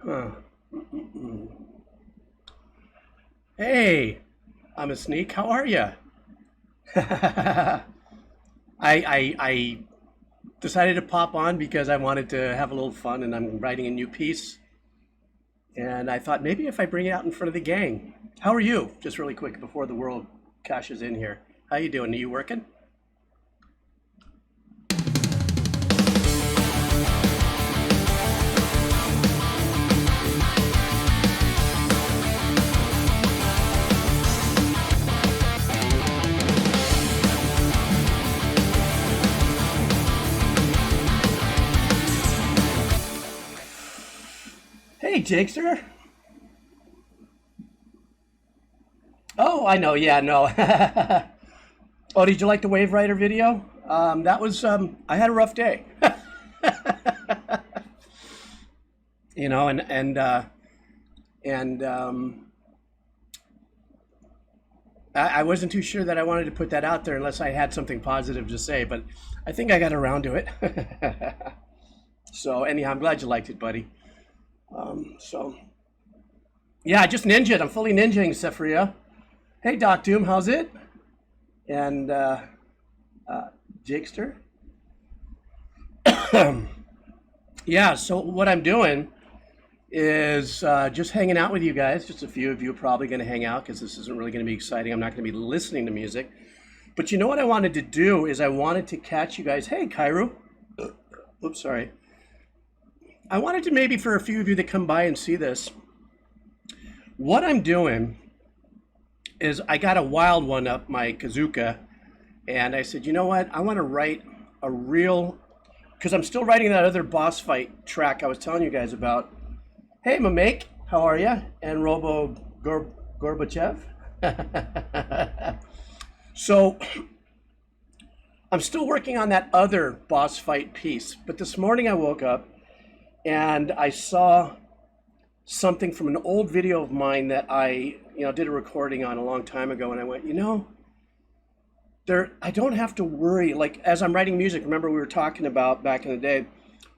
Huh. Hey, I'm a sneak. How are you? I decided to pop on because I wanted to have a little fun, and I'm writing a new piece. And I thought maybe if I bring it out in front of the gang. How are you? Just really quick before the world cashes in here. How you doing? Are you working? Hey, Jakester. Oh, I know. Yeah, no. Oh, did you like the Wave Rider video? That was I had a rough day. You know, and I wasn't too sure that I wanted to put that out there unless I had something positive to say, but I think I got around to it. So anyhow, I'm glad you liked it, buddy. So yeah, I just ninja'd. I'm fully ninjaing, Sephria. Hey, Doc Doom, how's it? And Jakester. Yeah, so what I'm doing is just hanging out with you guys. Just a few of you are probably going to hang out because this isn't really going to be exciting. I'm not going to be listening to music. But you know what I wanted to do is I wanted to catch you guys. Hey, Kairu. Oops, sorry. I wanted to maybe for a few of you that come by and see this. What I'm doing is I got a wild one up my Kazuka, and I said, you know what? I want to write a real, because I'm still writing that other boss fight track I was telling you guys about. Hey, Mamek, how are you? And Robo Gorbachev. So I'm still working on that other boss fight piece, but this morning I woke up and I saw something from an old video of mine that I, did a recording on a long time ago, and I went, I don't have to worry. Like as I'm writing music, remember we were talking about back in the day,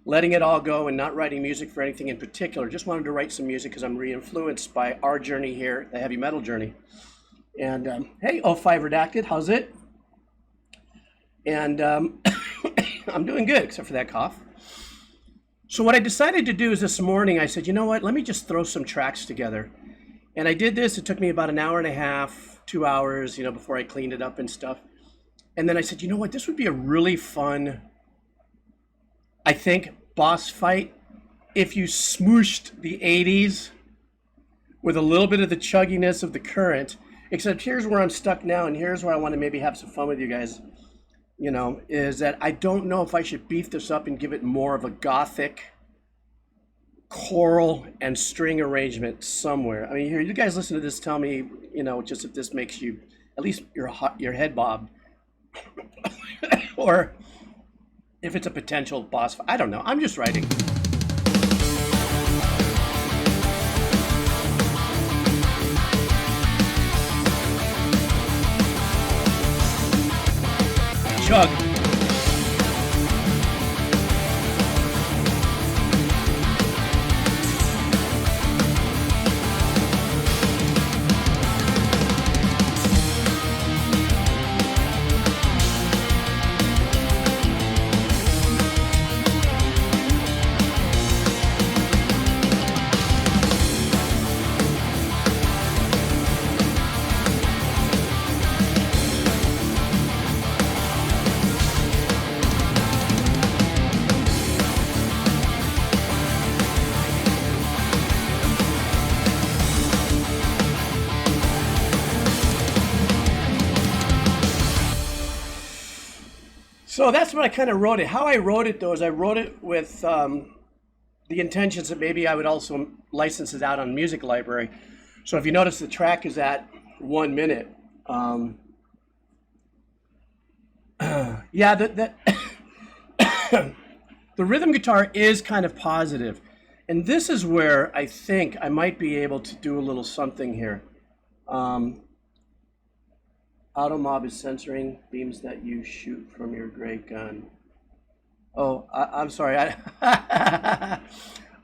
letting it all go and not writing music for anything in particular. Just wanted to write some music because I'm re-influenced by our journey here, the heavy metal journey. And hey, O5 Redacted, how's it? And I'm doing good, except for that cough. So what I decided to do is this morning, I said, you know what, let me just throw some tracks together. And I did this. It took me about an hour and a half, 2 hours, before I cleaned it up and stuff. And then I said, you know what, this would be a really fun, I think, boss fight if you smooshed the 80s with a little bit of the chugginess of the current. Except here's where I'm stuck now, and here's where I want to maybe have some fun with you guys, is that I don't know if I should beef this up and give it more of a gothic choral and string arrangement somewhere. I mean, here, you guys listen to this, tell me, just if this makes you, at least your head bob, or if it's a potential boss fight. I don't know, I'm just writing. Chug. So that's what I kind of wrote it. How I wrote it, though, is I wrote it with the intentions that maybe I would also license it out on Music Library. So if you notice, the track is at 1 minute. Yeah, the rhythm guitar is kind of positive. And this is where I think I might be able to do a little something here. Automob is censoring beams that you shoot from your gray gun. Oh, I'm sorry.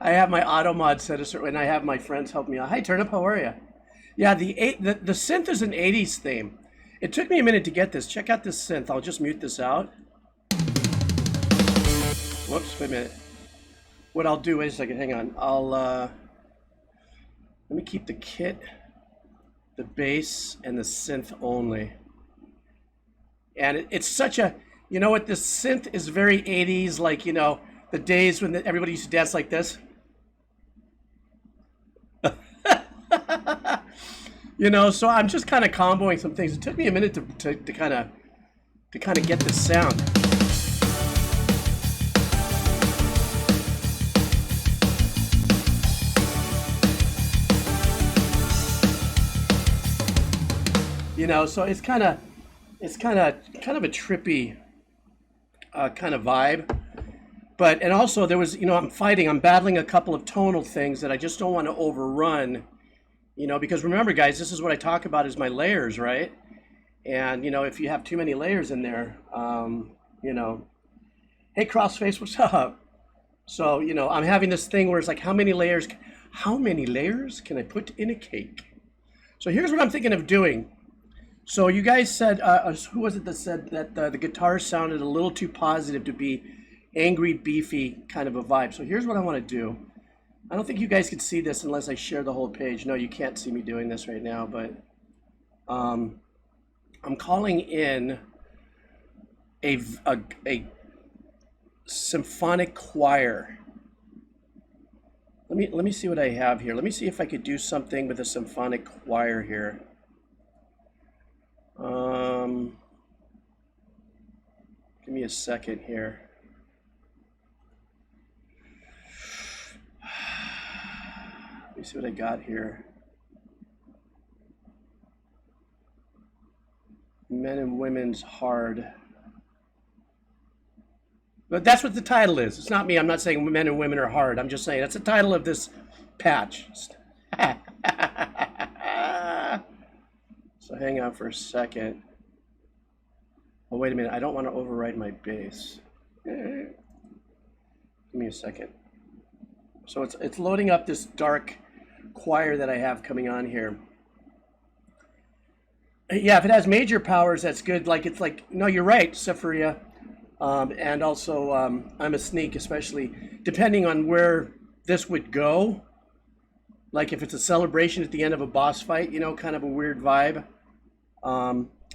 I have my auto mod set a certain, and I have my friends help me out. Hi, Turnip, how are you? Yeah, the synth is an 80s theme. It took me a minute to get this. Check out this synth. I'll just mute this out. Whoops, wait a minute. What I'll do, wait a second, hang on. Let me keep the kit, the bass, and the synth only. And it's such a, you know what, this synth is very 80s, like, you know, the days when everybody used to dance like this. You know, so I'm just kind of comboing some things. It took me a minute to kind of get this sound. You know, so it's kind of a trippy kind of vibe. But, and also there was, you know, I'm battling a couple of tonal things that I just don't want to overrun, you know, because remember guys, this is what I talk about is my layers, right? And, you know, if you have too many layers in there, you know, hey Crossface, what's up? So, you know, I'm having this thing where it's like, how many layers can I put in a cake? So here's what I'm thinking of doing. So you guys said, who was it that said that the guitar sounded a little too positive to be angry, beefy kind of a vibe? So here's what I want to do. I don't think you guys can see this unless I share the whole page. No, you can't see me doing this right now, but I'm calling in a symphonic choir. Let me see what I have here. Let me see if I could do something with a symphonic choir here. Give me a second here. Let me see what I got here. Men and Women's Hard. But that's what the title is. It's not me. I'm not saying men and women are hard. I'm just saying that's the title of this patch. So hang on for a second. Oh, wait a minute. I don't want to override my bass. Give me a second. So it's loading up this dark choir that I have coming on here. Yeah, if it has major powers, that's good. Like, it's like, no, you're right, Sephiria. And also, I'm a sneak, especially depending on where this would go. Like if it's a celebration at the end of a boss fight, you know, kind of a weird vibe.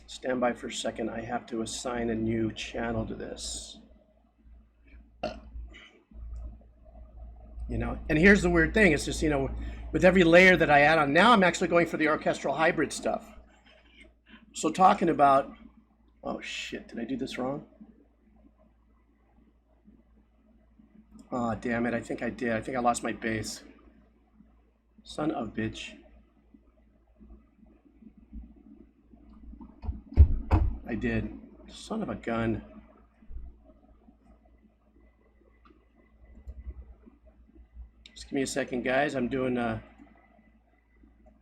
Stand by for a second. I have to assign a new channel to this. You know, and here's the weird thing. It's just, you know, with every layer that I add on, now I'm actually going for the orchestral hybrid stuff. So talking about, oh shit, did I do this wrong? Oh, damn it, I think I did. I think I lost my bass. Son of a bitch. I did. Son of a gun. Just give me a second, guys. I'm doing a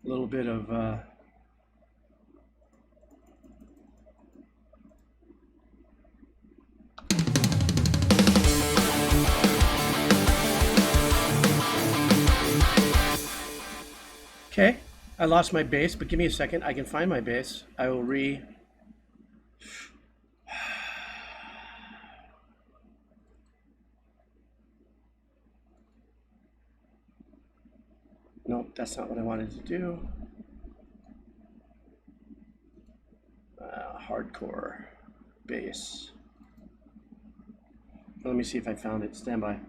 little bit of... Okay, I lost my bass, but give me a second. I can find my bass. I will Nope, that's not what I wanted to do. Hardcore bass. Let me see if I found it. Stand by.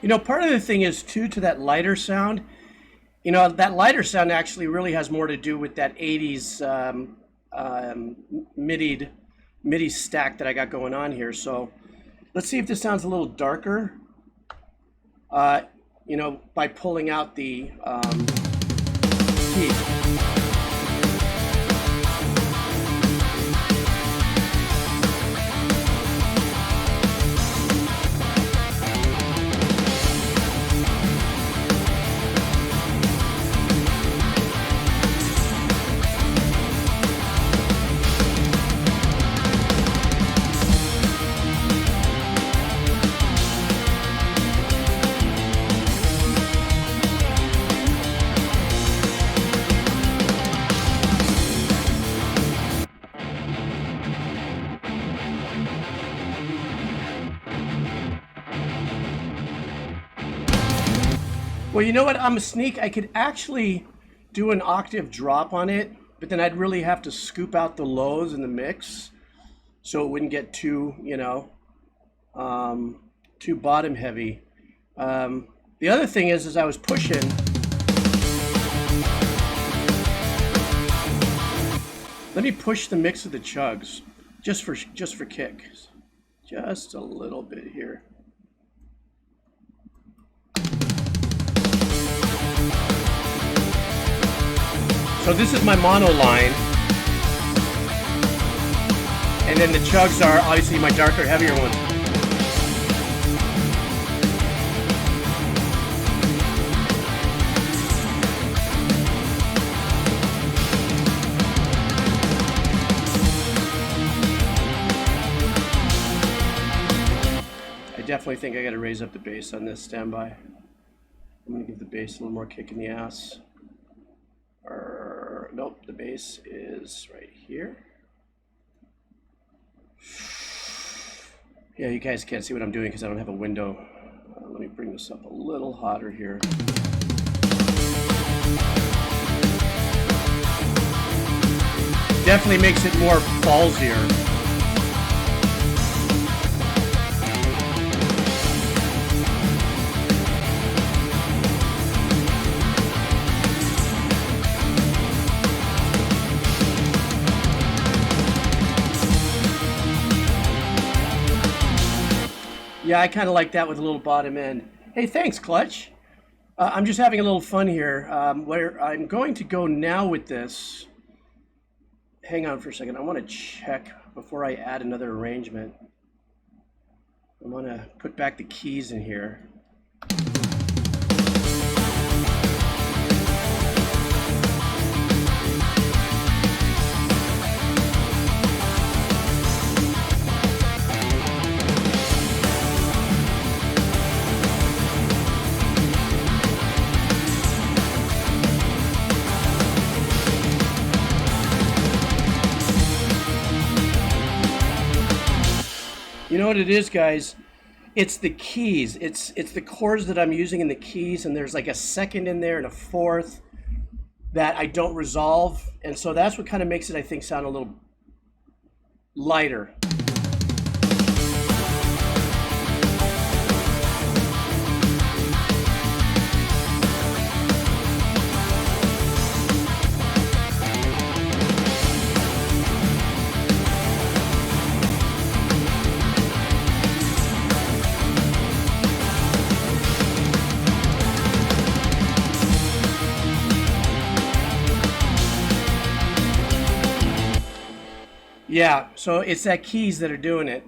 You know, part of the thing is too, to that lighter sound, you know, that lighter sound actually really has more to do with that 80s MIDI stack that I got going on here. So Let's see if this sounds a little darker. You know, by pulling out the keys. Well, you know what? I'm a sneak. I could actually do an octave drop on it, but then I'd really have to scoop out the lows in the mix so it wouldn't get too, you know, too bottom heavy. The other thing is, as I was pushing, let me push the mix of the chugs just for kicks, just a little bit here. So this is my mono line, and then the chugs are obviously my darker, heavier ones. I definitely think I got to raise up the bass on this standby. I'm going to give the bass a little more kick in the ass. Nope, the bass is right here. Yeah, you guys can't see what I'm doing because I don't have a window. Let me bring this up a little hotter here. Definitely makes it more ballsier. Yeah, I kind of like that with a little bottom end. Hey, thanks, Clutch. I'm just having a little fun here. Where I'm going to go now with this. Hang on for a second. I want to check before I add another arrangement. I want to put back the keys in here. You know what it is, guys? It's the keys. It's the chords that I'm using in the keys, and there's like a second in there and a fourth that I don't resolve, and so that's what kind of makes it, I think, sound a little lighter. Yeah, so it's that keys that are doing it.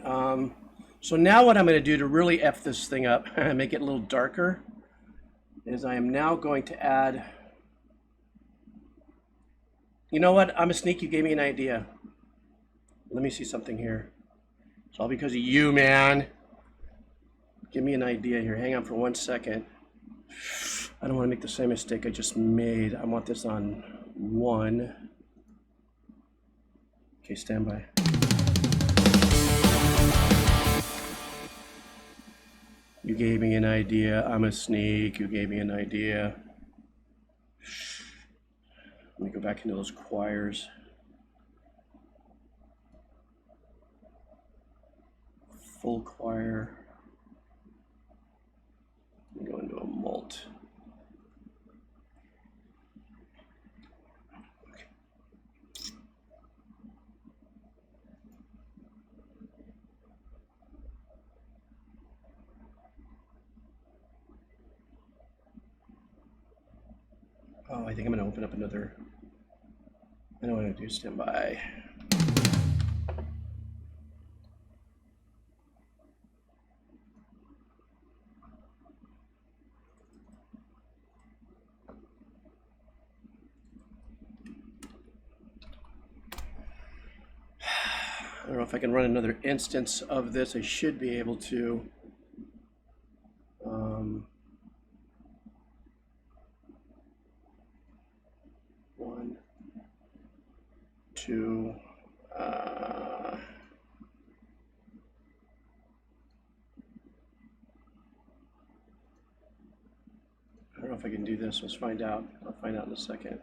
So now what I'm going to do to really F this thing up, make it a little darker, is I am now going to add, you know what, I'm a sneak, you gave me an idea. Let me see something here. It's all because of you, man. Give me an idea here. Hang on for 1 second. I don't want to make the same mistake I just made. I want this on 1. Okay, stand by. You gave me an idea. I'm a sneak. You gave me an idea. Let me go back into those choirs. Full choir. Let me go into a mult. Oh, I think I'm going to open up another. I know what I'm going to do. Stand by. I don't know if I can run another instance of this. I should be able to. 1, 2. I don't know if I can do this. Let's find out. I'll find out in a second.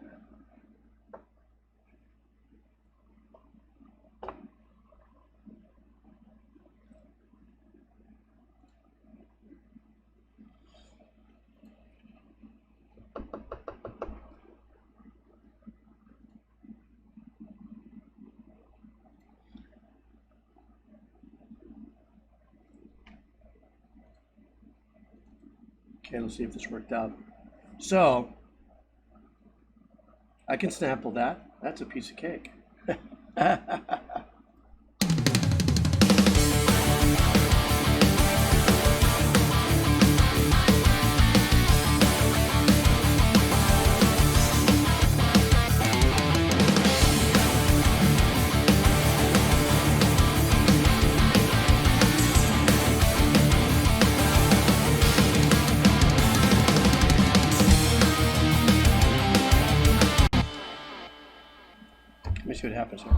Okay, let's see if this worked out. So, I can sample that. That's a piece of cake. Let me see what happens here.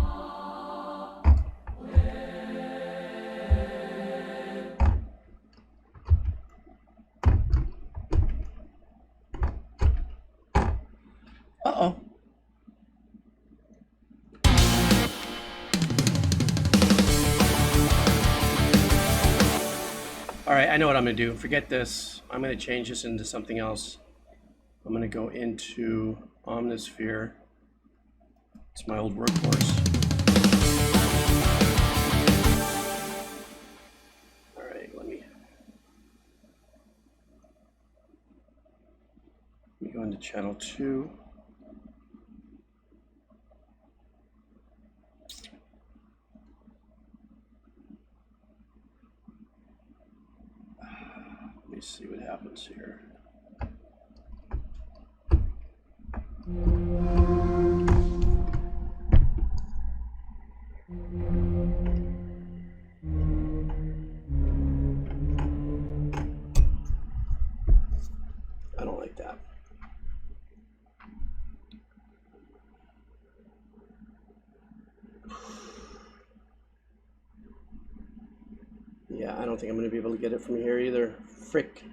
Uh-oh. All right, I know what I'm going to do. Forget this. I'm going to change this into something else. I'm going to go into Omnisphere. It's my old workhorse. All right, let me go into channel 2. Let me see what happens here. I don't like that. Yeah, I don't think I'm going to be able to get it from here either. Frick.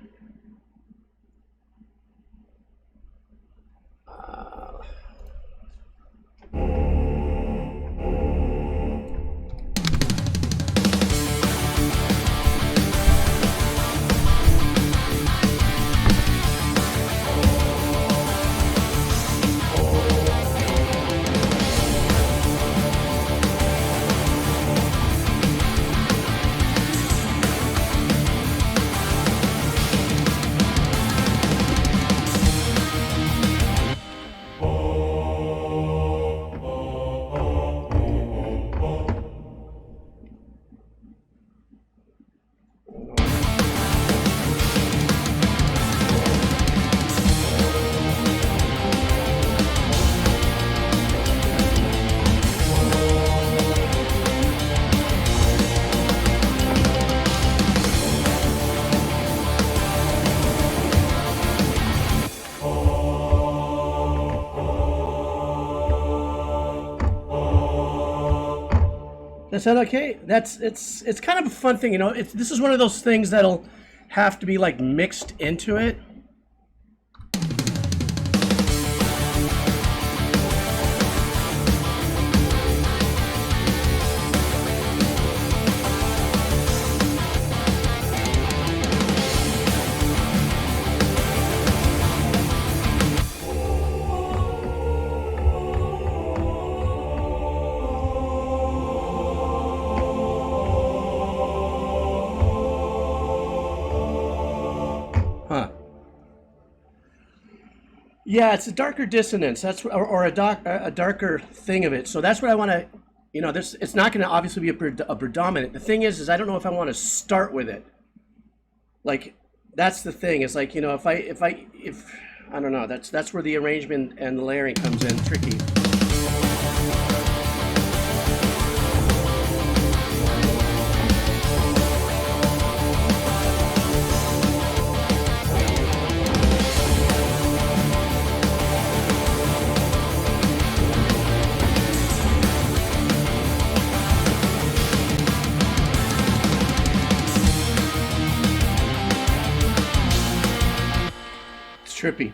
That sound okay? It's kind of a fun thing, you know. This is one of those things that'll have to be like mixed into it. Huh. Yeah, it's a darker dissonance. That's or a darker thing of it. So that's what I want to, this it's not going to obviously be a predominant. The thing is I don't know if I want to start with it. Like that's the thing. It's like, if I don't know, that's where the arrangement and the layering comes in tricky. Trippy.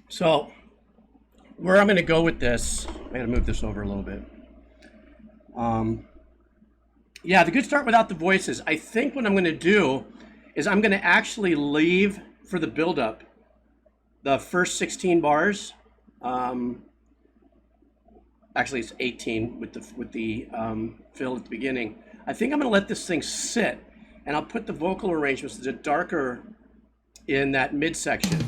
So where I'm going to go with this, I'm going to move this over a little bit. Yeah, the good start without the voices. I think what I'm going to do is I'm going to actually leave for the build-up the first 16 bars. Actually, it's 18 with the fill at the beginning. I think I'm going to let this thing sit. And I'll put the vocal arrangements that are darker in that midsection.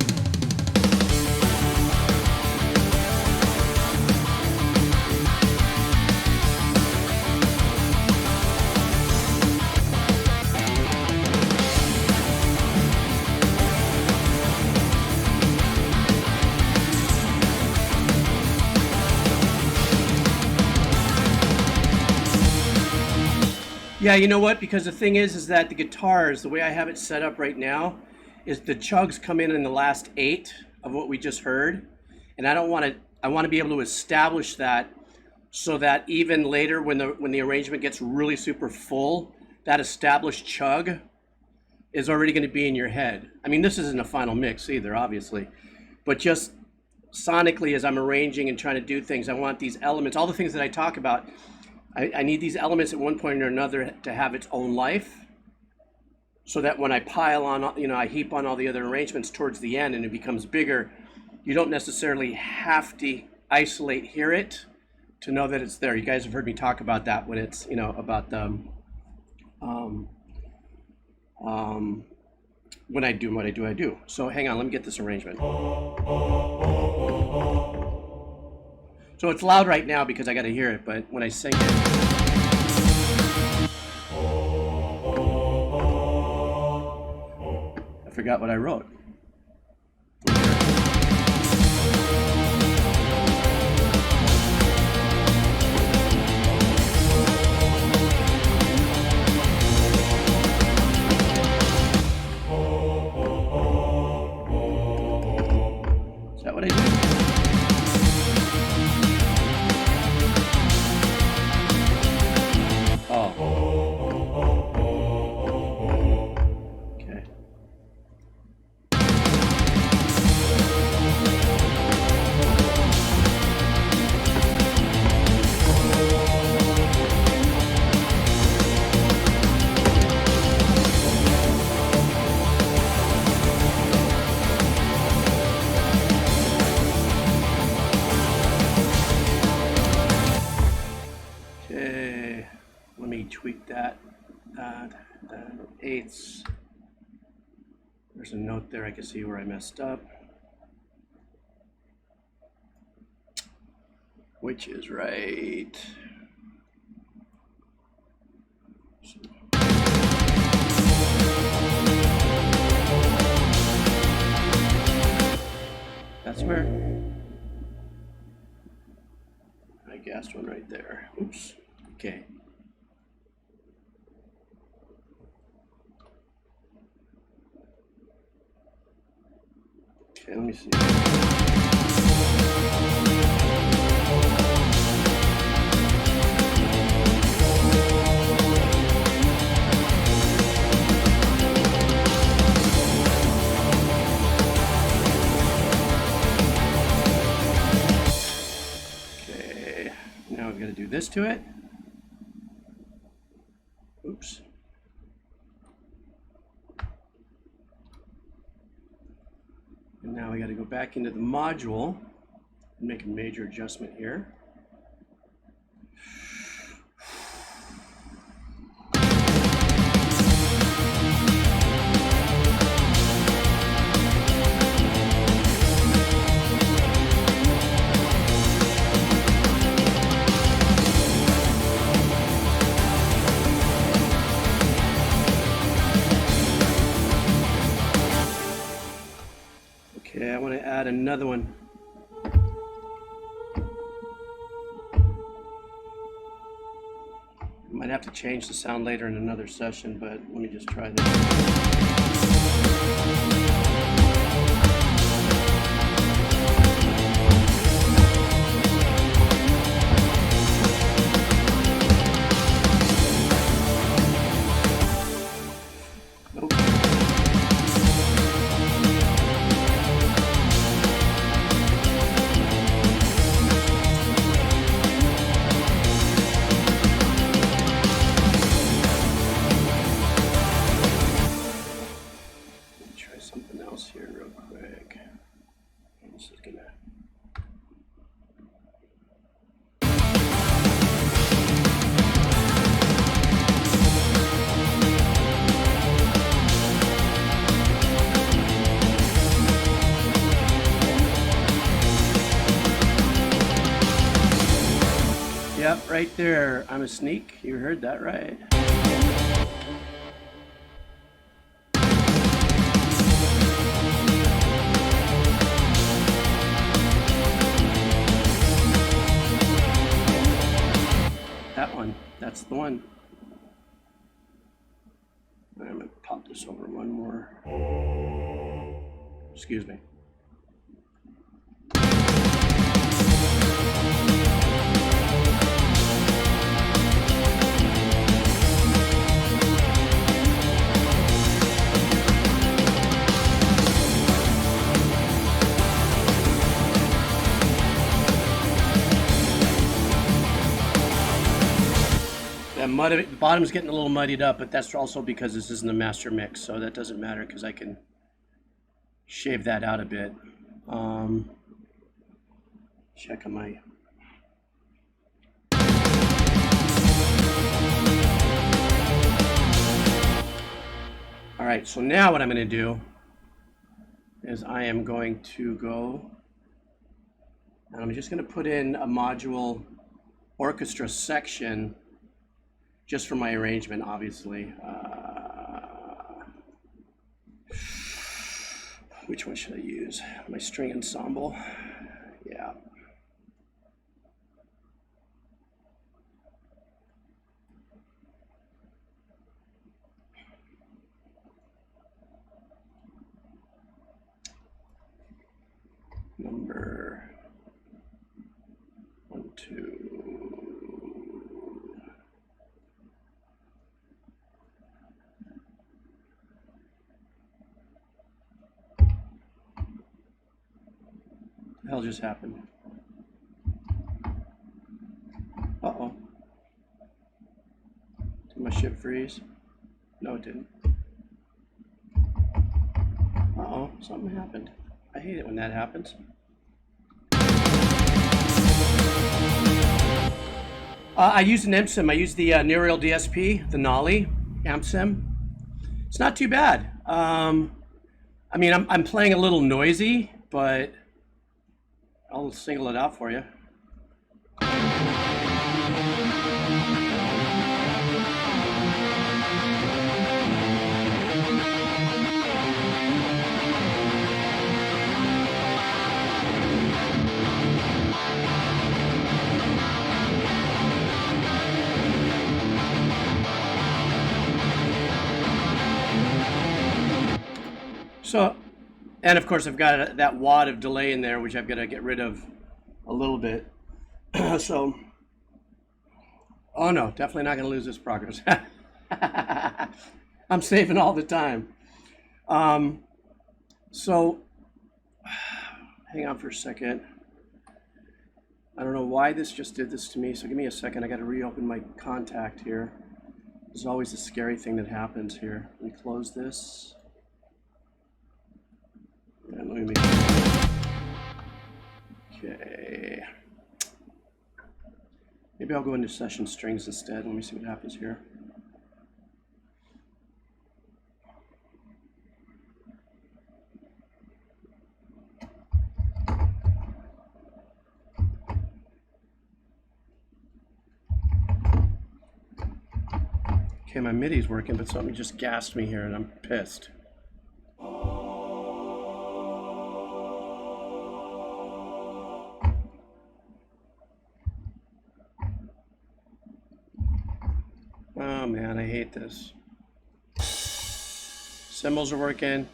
Yeah, you know what? Because the thing is that the guitars, the way I have it set up right now, is the chugs come in the last 8 of what we just heard, and I want to be able to establish that so that even later when the arrangement gets really super full, that established chug is already going to be in your head. I mean, this isn't a final mix either, obviously, but just sonically as I'm arranging and trying to do things, I want these elements, all the things that I talk about. I need these elements at one point or another to have its own life, so that when I pile on, I heap on all the other arrangements towards the end and it becomes bigger, you don't necessarily have to hear it to know that it's there. You guys have heard me talk about that when it's, about the, when I do what I do. So hang on, let me get this arrangement. So it's loud right now because I got to hear it, but when I sing it, I forgot what I wrote. Is that what I did? Tweak that. Eighths. There's a note there. I can see where I messed up. Which is right. That's where I gassed one right there. Oops. Okay. Okay, let me see. Okay, now we've got to do this to it. Oops. And now we got to go back into the module and make a major adjustment here. add another one. Might have to change the sound later in another session, but let me just try this. Yep, right there. I'm a sneak. You heard that right. That one. That's the one. I'm going to pop this over one more. Excuse me. The bottom's getting a little muddied up, but that's also because this isn't a master mix, so that doesn't matter because I can shave that out a bit. Check on my... All right, so now what I'm going to do is I am going to go, and I'm just going to put in a module orchestra section just for my arrangement, obviously. Which one should I use? My string ensemble. Yeah. Number 1, 2. The hell just happened? Uh-oh. Did my ship freeze? No, it didn't. Uh-oh, something happened. I hate it when that happens. I used an amp sim. I used the Neural DSP, the Nolly amp sim. It's not too bad. I mean, I'm playing a little noisy, but I'll single it out for you. So, and of course I've got that wad of delay in there, which I've got to get rid of a little bit. So, oh no, definitely not going to lose this progress. I'm saving all the time. So, hang on for a second. I don't know why this just did this to me, so give me a second. I got to reopen my contact here. There's always a scary thing that happens here. Let me close this. And let me make... Okay. Maybe I'll go into session strings instead. Let me see what happens here. Okay, my MIDI's working, but something just gassed me here and I'm pissed. Oh man, I hate this. Cymbals are working.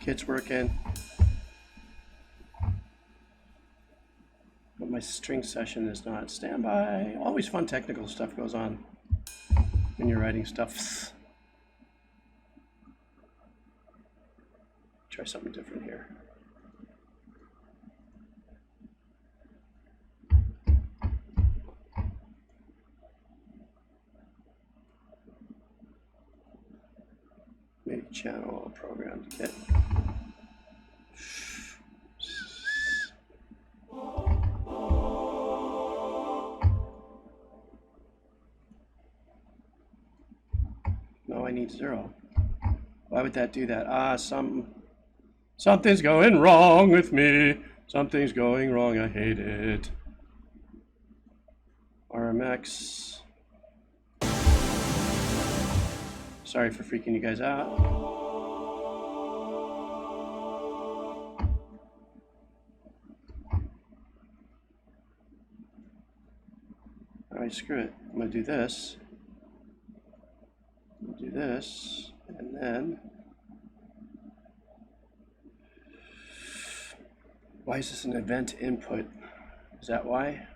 Kit's working. But my string session is not. Standby. Always fun technical stuff goes on when you're writing stuff. Try something different here. MIDI channel programmed kit. No, I need 0. Why would that do that? Something's going wrong with me. Something's going wrong. I hate it. RMX. Sorry for freaking you guys out. All right, screw it. I'm gonna do this. I'm gonna do this, and then. Why is this an event input? Is that why?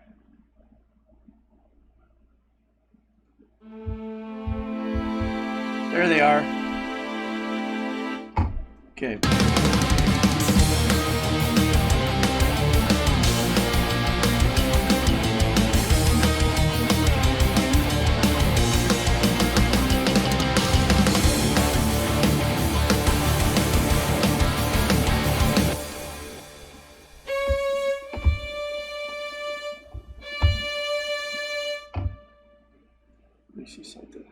There they are. Okay. Let me see something.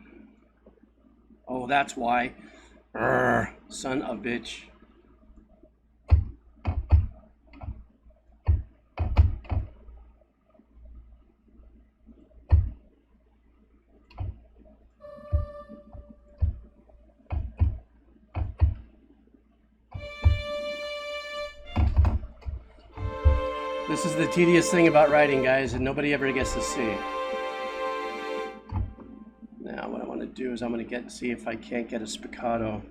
Oh, that's why. Urgh, son of a bitch. This is the tedious thing about writing, guys, and nobody ever gets to see. Now, what I want to do is I'm going to see if I can't get a spiccato.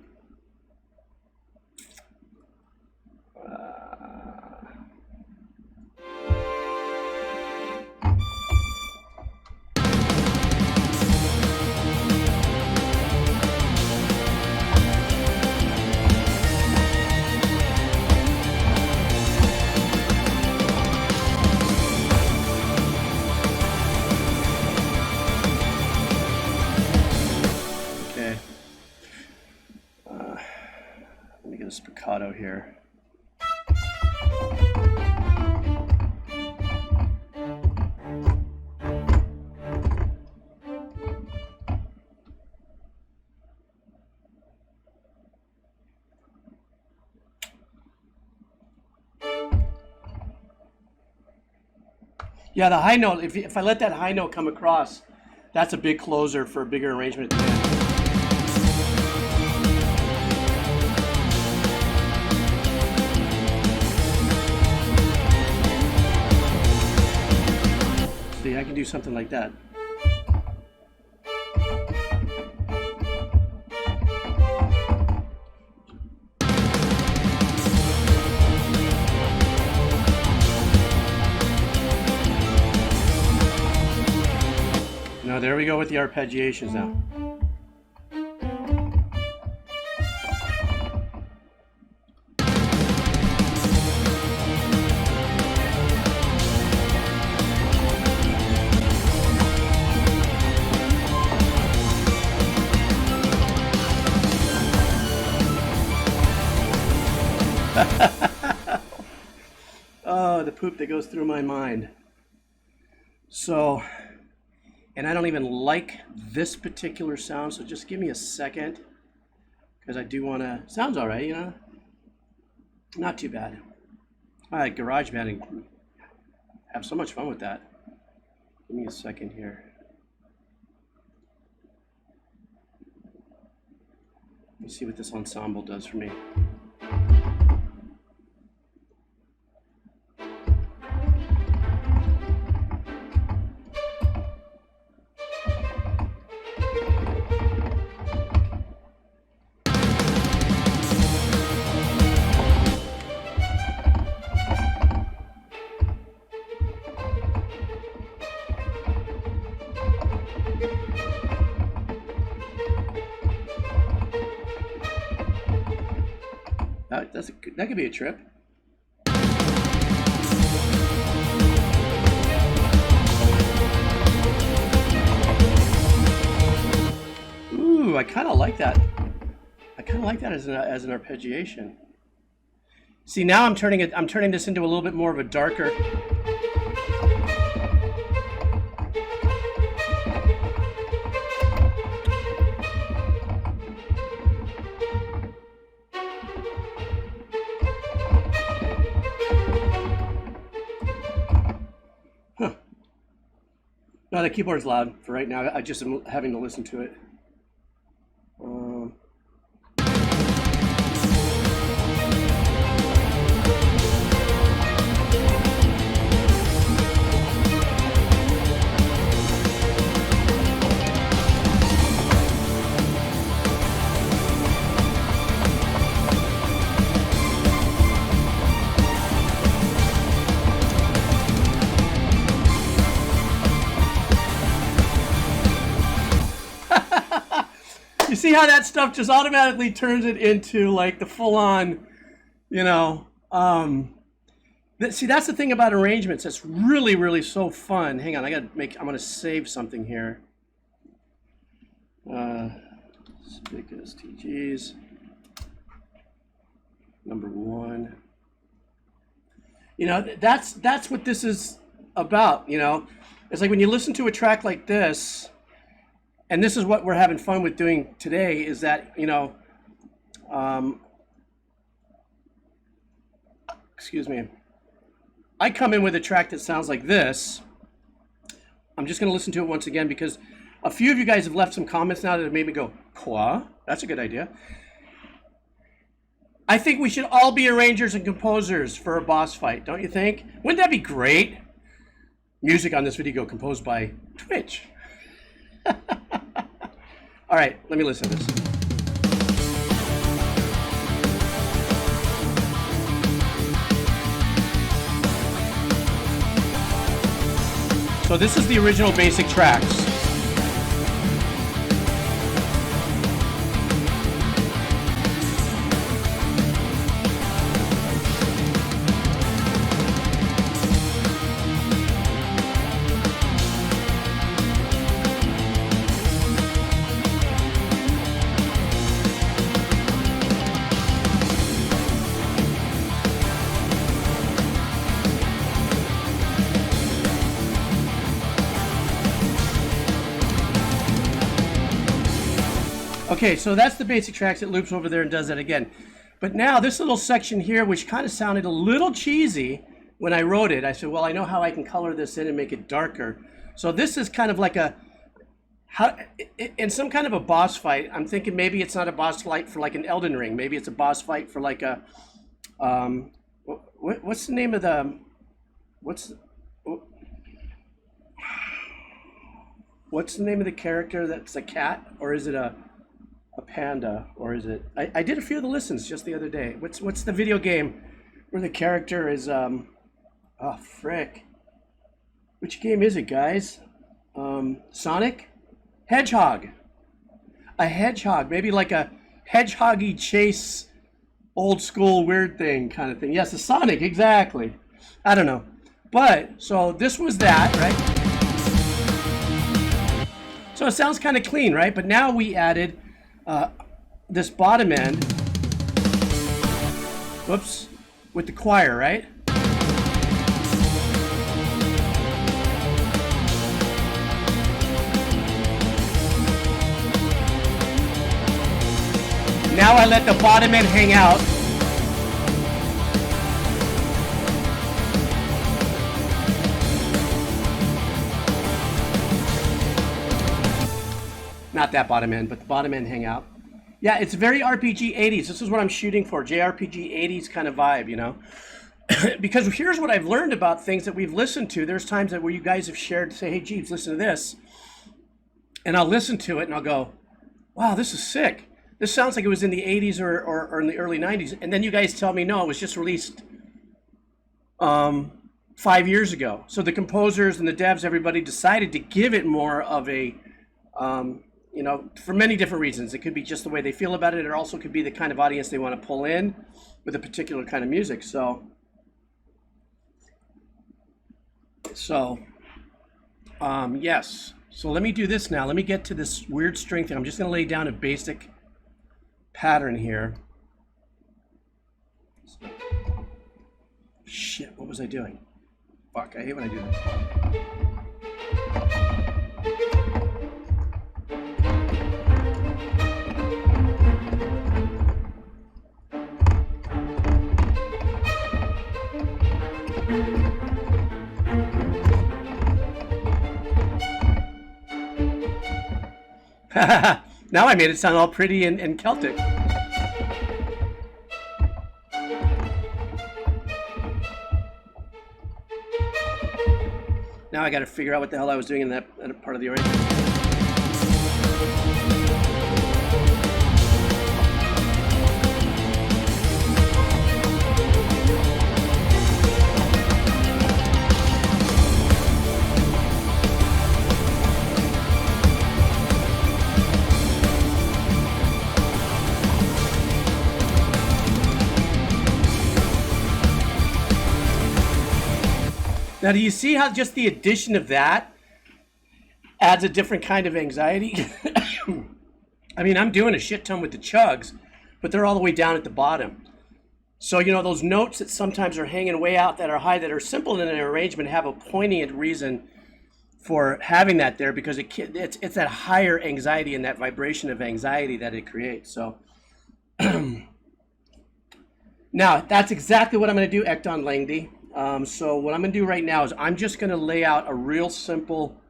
Spiccato here. Yeah, the high note, if I let that high note come across, that's a big closer for a bigger arrangement at the end. I can do something like that. Now there we go with the arpeggiations now. Oh, the poop that goes through my mind. So, and I don't even like this particular sound, so just give me a second, because I do want to, sounds all right, you know, not too bad. I like GarageBand and have so much fun with that. Give me a second here. Let me see what this ensemble does for me. that could be a trip. Ooh, I kind of like that. I kind of like that as an arpeggiation. See, now I'm turning this into a little bit more of a darker. Huh. No, the keyboard's loud for right now. I just am having to listen to it. You see how that stuff just automatically turns it into like the full-on, you know, see, that's the thing about arrangements. That's really, really so fun. Hang on, I'm gonna save something here. Speakers, TGs, number 1. You know, that's what this is about, you know. It's like when you listen to a track like this, and this is what we're having fun with doing today, is that, you know, excuse me, I come in with a track that sounds like this. I'm just going to listen to it once again because a few of you guys have left some comments now that have made me go, quoi? That's a good idea. I think we should all be arrangers and composers for a boss fight, don't you think? Wouldn't that be great? Music on this video composed by Twitch. All right, let me listen to this. So this is the original basic tracks. Okay, so that's the basic tracks. It loops over there and does that again. But now this little section here, which kind of sounded a little cheesy when I wrote it, I said, well, I know how I can color this in and make it darker. So this is kind of like in some kind of a boss fight. I'm thinking maybe it's not a boss fight for like an Elden Ring. Maybe it's a boss fight for like a, what's the name of the, what's the name of the character that's a cat? Or is it a panda, or is it? I did a few of the listens just the other day. What's the video game where the character is oh frick, which game is it, guys? Sonic? Hedgehog. A hedgehog, maybe like a hedgehoggy chase, old school weird thing kind of thing. Yes, a Sonic, exactly. I don't know, but so this was that, right? So it sounds kind of clean, right? But now we added this bottom end, whoops, with the choir, right? Now I let the bottom end hang out. Not that bottom end, but the bottom end hang out. Yeah, it's very RPG 80s. This is what I'm shooting for, JRPG 80s kind of vibe, you know? Because here's what I've learned about things that we've listened to. There's times that where you guys have shared, say, hey, Jeeves, listen to this. And I'll listen to it and I'll go, wow, this is sick. This sounds like it was in the 80s or in the early 90s. And then you guys tell me, no, it was just released 5 years ago. So the composers and the devs, everybody decided to give it more of a, you know, for many different reasons. It could be just the way they feel about it. It also could be the kind of audience they want to pull in. with a particular kind of music. So yes. So let me do this now. Let me get to this weird string thing. I'm just going to lay down a basic pattern here. Shit, what was I doing? Fuck, I hate when I do this. Now I made it sound all pretty and Celtic. Now I got to figure out what the hell I was doing in that part of the arrangement. Now, do you see how just the addition of that adds a different kind of anxiety? I mean, I'm doing a shit ton with the chugs, but they're all the way down at the bottom. So, you know, those notes that sometimes are hanging way out that are high, that are simple in an arrangement, have a poignant reason for having that there, because it's that higher anxiety and that vibration of anxiety that it creates. So now that's exactly what I'm going to do, Ekton Langdi. So what I'm going to do right now is I'm just going to lay out a real simple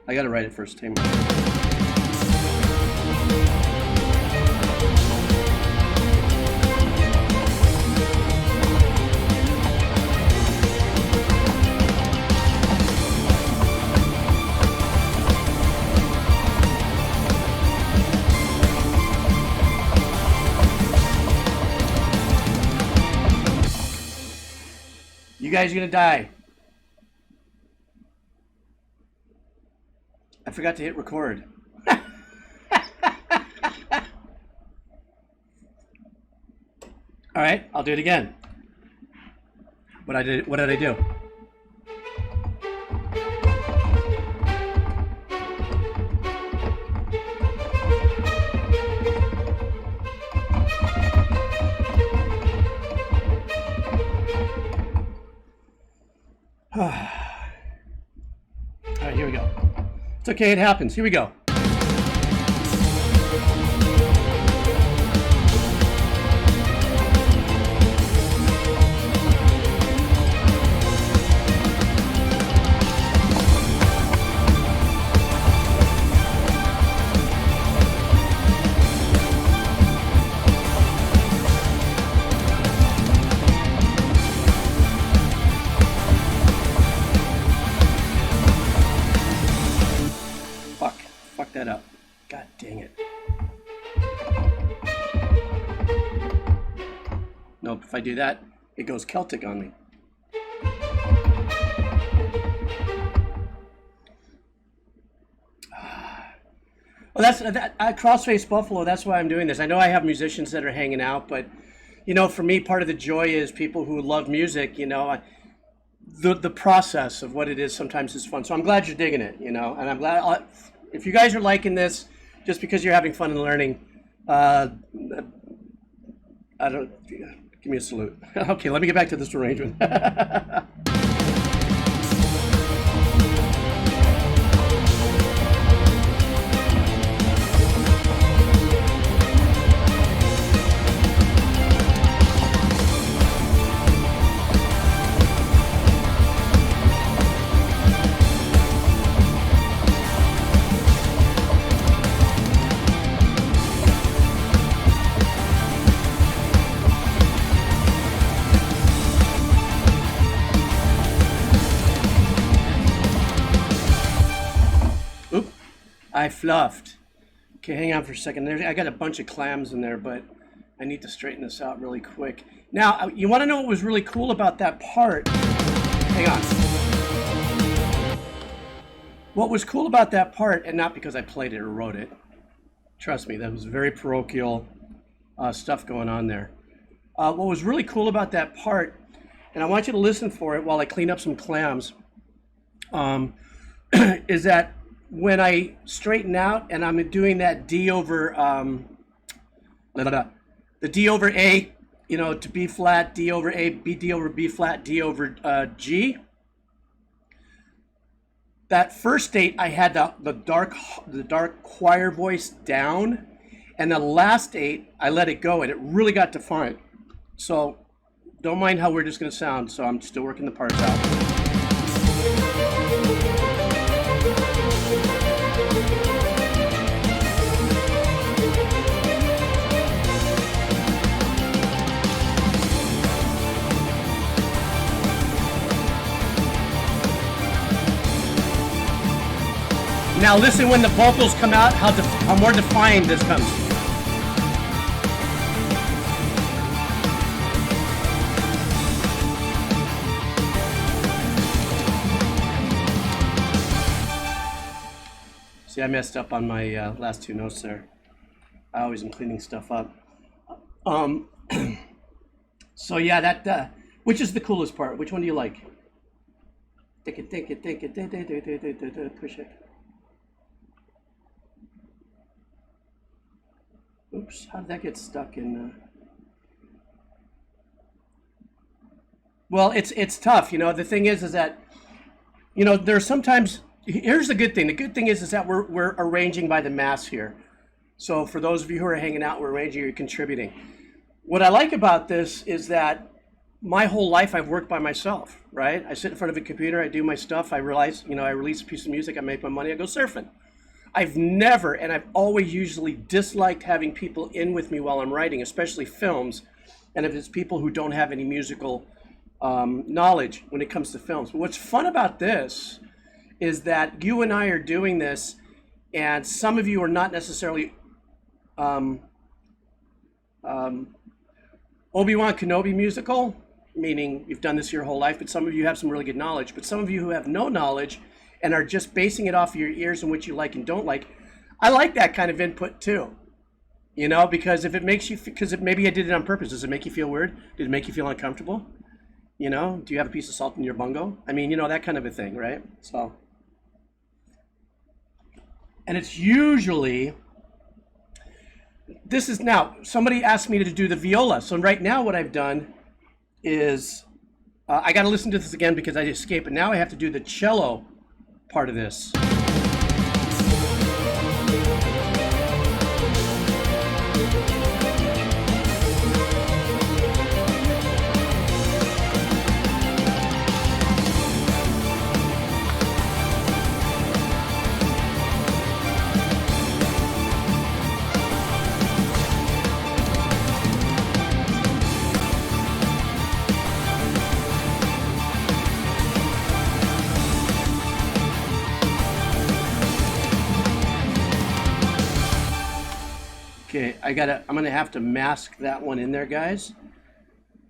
I got to write it first, Tim. You guys are going to die. I forgot to hit record. All right, I'll do it again. What did I do? All right, here we go. It's okay, it happens. Here we go. Fuck that up. God dang it. Nope, if I do that, it goes Celtic on me. Well, that's Crossface Buffalo. That's why I'm doing this. I know I have musicians that are hanging out, but you know, for me, part of the joy is people who love music. You know, the process of what it is sometimes is fun. So I'm glad you're digging it. You know, and I'm glad if you guys are liking this, just because you're having fun and learning. I don't. Give me a salute. Okay, let me get back to this arrangement. I fluffed. Okay, hang on for a second. I got a bunch of clams in there, but I need to straighten this out really quick. Now, you want to know what was really cool about that part? Hang on. What was cool about that part, and not because I played it or wrote it, trust me, that was very parochial stuff going on there. What was really cool about that part, and I want you to listen for it while I clean up some clams, is that when I straighten out and I'm doing that D over, the D over A, you know, to B flat, D over A, B, D over B flat, D over G. That first state, I had the dark choir voice down, and the last state, I let it go, and it really got defined. So don't mind how weird it's going to sound. So I'm still working the parts out. Now listen when the vocals come out, how more defined this comes. See, I messed up on my last two notes there. I always am cleaning stuff up. So yeah, that which is the coolest part? Which one do you like? Think it, push it. Oops, how did that get stuck in? Well, it's tough, you know. The thing is that, you know, there's sometimes. Here's the good thing. The good thing is that we're arranging by the mass here. So for those of you who are hanging out, we're arranging, you're contributing. What I like about this is that my whole life I've worked by myself, right? I sit in front of a computer, I do my stuff, I realize, you know, I release a piece of music, I make my money, I go surfing. I've never, and I've always usually disliked having people in with me while I'm writing, especially films, and if it's people who don't have any musical knowledge when it comes to films. But what's fun about this is that you and I are doing this, and some of you are not necessarily Obi-Wan Kenobi musical, meaning you've done this your whole life, but some of you have some really good knowledge. But some of you who have no knowledge and are just basing it off of your ears and what you like and don't like, I like that kind of input too. You know, because if it makes you, because maybe I did it on purpose. Does it make you feel weird? Did it make you feel uncomfortable? You know, do you have a piece of salt in your bungo? I mean, you know, that kind of a thing, right? So, and it's usually, this is now, somebody asked me to do the viola. So right now what I've done is, I got to listen to this again because I escaped, and now I have to do the cello part of this. Okay, I'm gonna have to mask that one in there, guys.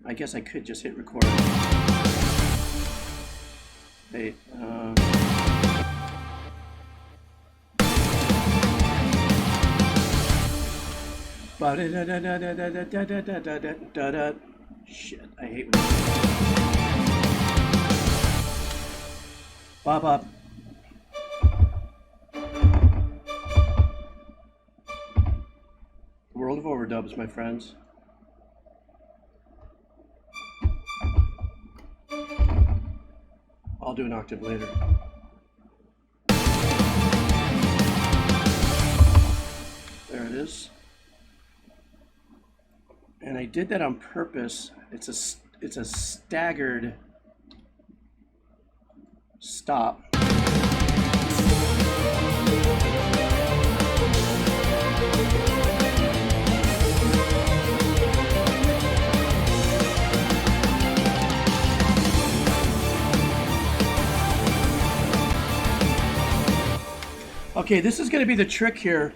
I guess I could just hit record. Hey, shit, I hate when Bob. World of overdubs, my friends. I'll do an octave later. There it is. And I did that on purpose. It's a staggered stop. Okay, this is going to be the trick here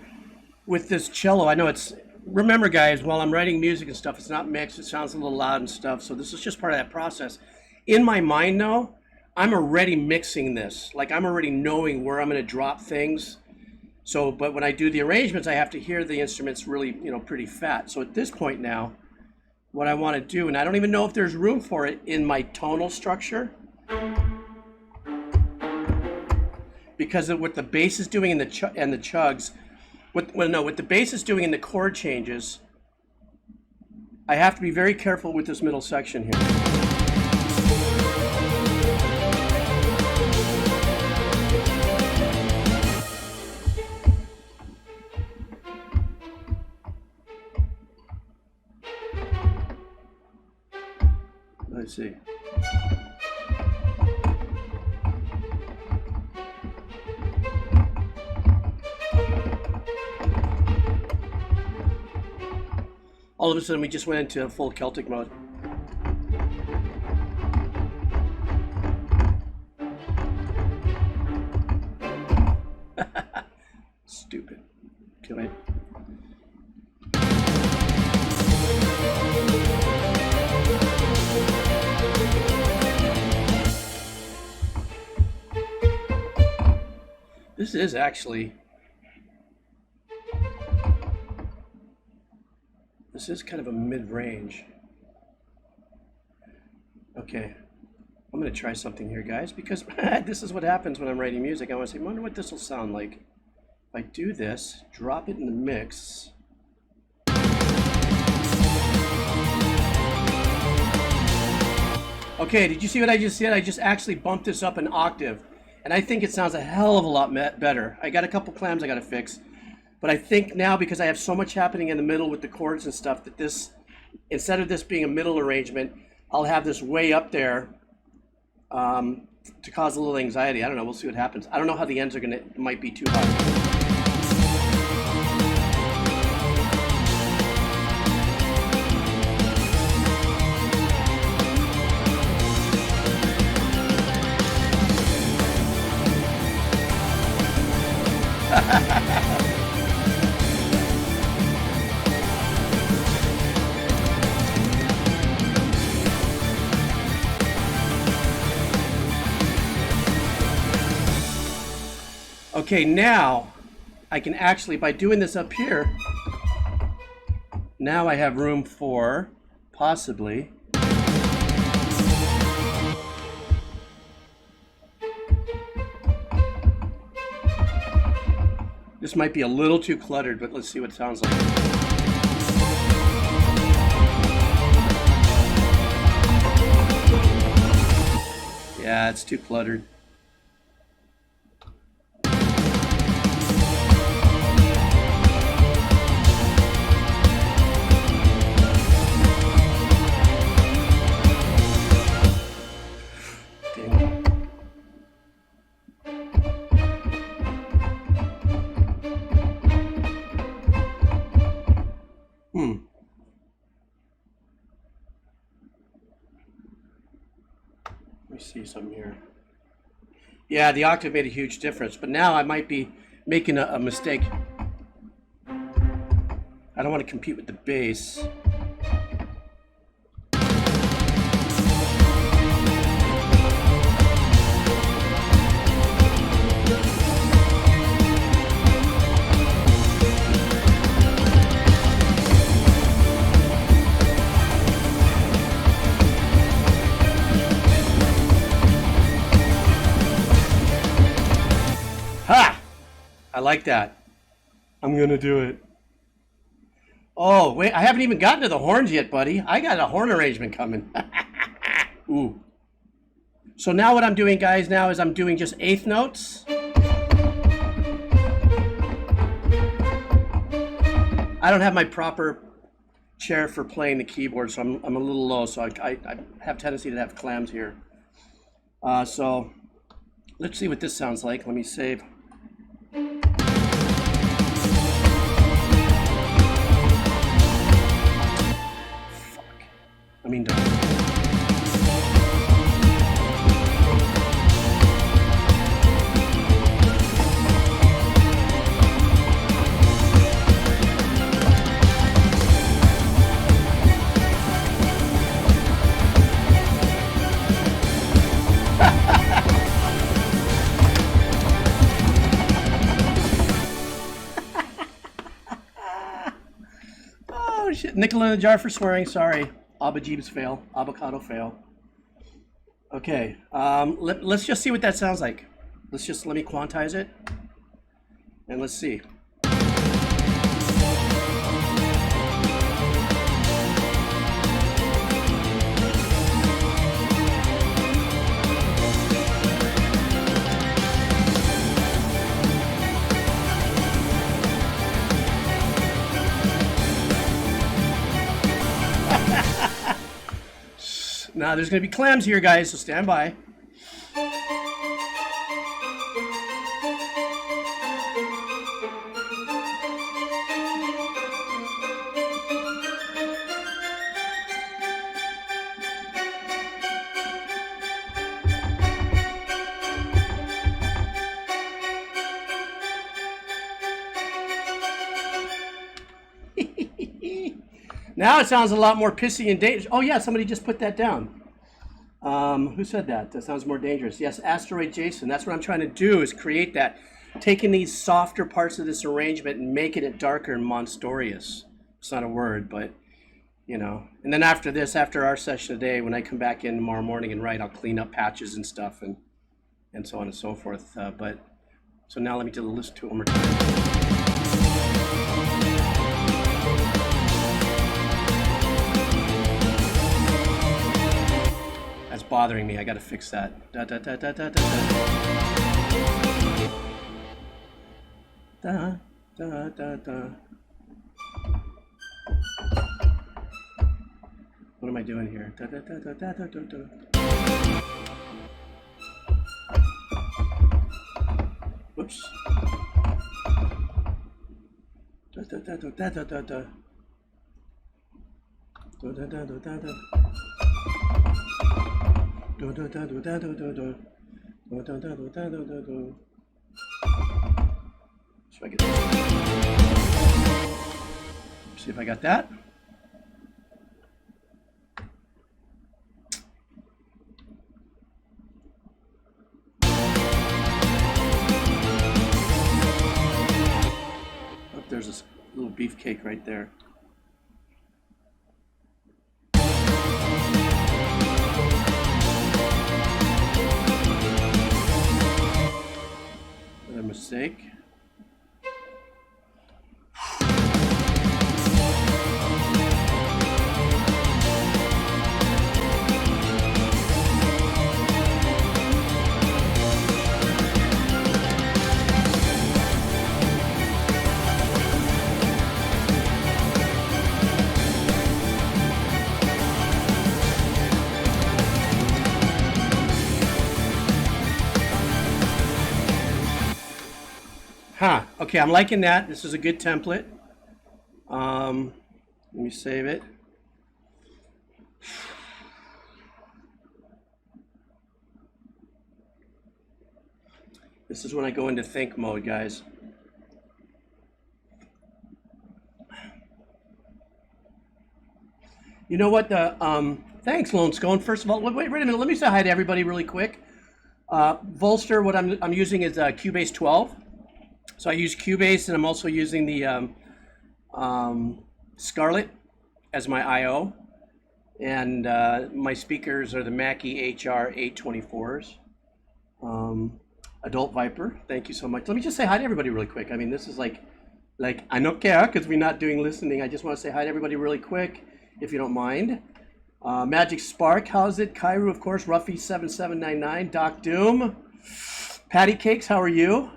with this cello. I know it's, remember guys, while I'm writing music and stuff, it's not mixed, it sounds a little loud and stuff, so this is just part of that process. In my mind though, I'm already mixing this. Like I'm already knowing where I'm going to drop things. So, but when I do the arrangements, I have to hear the instruments really, pretty fat. So at this point now, what I want to do, and I don't even know if there's room for it in my tonal structure, because of what the bass is doing in the chugs, what the bass is doing in the chord changes, I have to be very careful with this middle section here. Let's see. All of a sudden, we just went into full Celtic mode. Stupid. Can I? This is actually. This is kind of a mid-range. Okay, I'm gonna try something here, guys, because this is what happens when I'm writing music. I want to say, I wonder what this will sound like. If I do this, drop it in the mix. Okay, did you see what I just did? I just actually bumped this up an octave, and I think it sounds a hell of a lot better. I got a couple clams I gotta fix. But I think now, because I have so much happening in the middle with the chords and stuff, that this, instead of this being a middle arrangement, I'll have this way up there to cause a little anxiety. I don't know. We'll see what happens. I don't know how the ends are going to, might be too high. Okay, now I can actually, by doing this up here, now I have room for possibly this might be a little too cluttered, but let's see what it sounds like. Yeah, it's too cluttered. Let me see something here. Yeah, the octave made a huge difference, but now I might be making a mistake. I don't want to compete with the bass. Ha! I like that. I'm gonna do it. Oh, wait, I haven't even gotten to the horns yet, buddy. I got a horn arrangement coming. Ooh. So now what I'm doing, guys, now is I'm doing just eighth notes. I don't have my proper chair for playing the keyboard, so I'm a little low, so I have tendency to have clams here. So let's see what this sounds like. Let me save. I mean, Nickel in the jar for swearing. Sorry. Abajibs fail. Avocado fail. Okay. Let's just see what that sounds like. Let me quantize it. And let's see. Now there's going to be clams here, guys, so stand by. Now it sounds a lot more pissy and dangerous. Oh yeah, somebody just put that down. Who said that? That sounds more dangerous. Yes, Asteroid Jason. That's what I'm trying to do, is create that. Taking these softer parts of this arrangement and making it darker and monstorious. It's not a word, but, you know. And then after this, after our session today, when I come back in tomorrow morning and write, I'll clean up patches and stuff and so on and so forth. So now let me do the list to it one more time. That's bothering me. I got to fix that. Da da da da da da da da da da. What am I doing here? Da da da da da da da da. Whoops. Da da da da da da da. Da da da da da da. Do do do do do do do do do do do do do do do. So I get that. See if I got that. Oh, there's this little beefcake right there. A mistake. Huh. Okay, I'm liking that. This is a good template. Let me save it. This is when I go into think mode, guys. You know what? Thanks, Lone Scone. First of all, wait a minute. Let me say hi to everybody really quick. Volster, what I'm using is Cubase 12. So I use Cubase, and I'm also using the Scarlett as my I/O, and my speakers are the Mackie HR 824s. Adult Viper, thank you so much. Let me just say hi to everybody really quick. I mean, this is like I don't care because we're not doing listening. I just want to say hi to everybody really quick, if you don't mind. Magic Spark, how's it? Kairu, of course. Ruffy 7799, Doc Doom, Patty Cakes, how are you?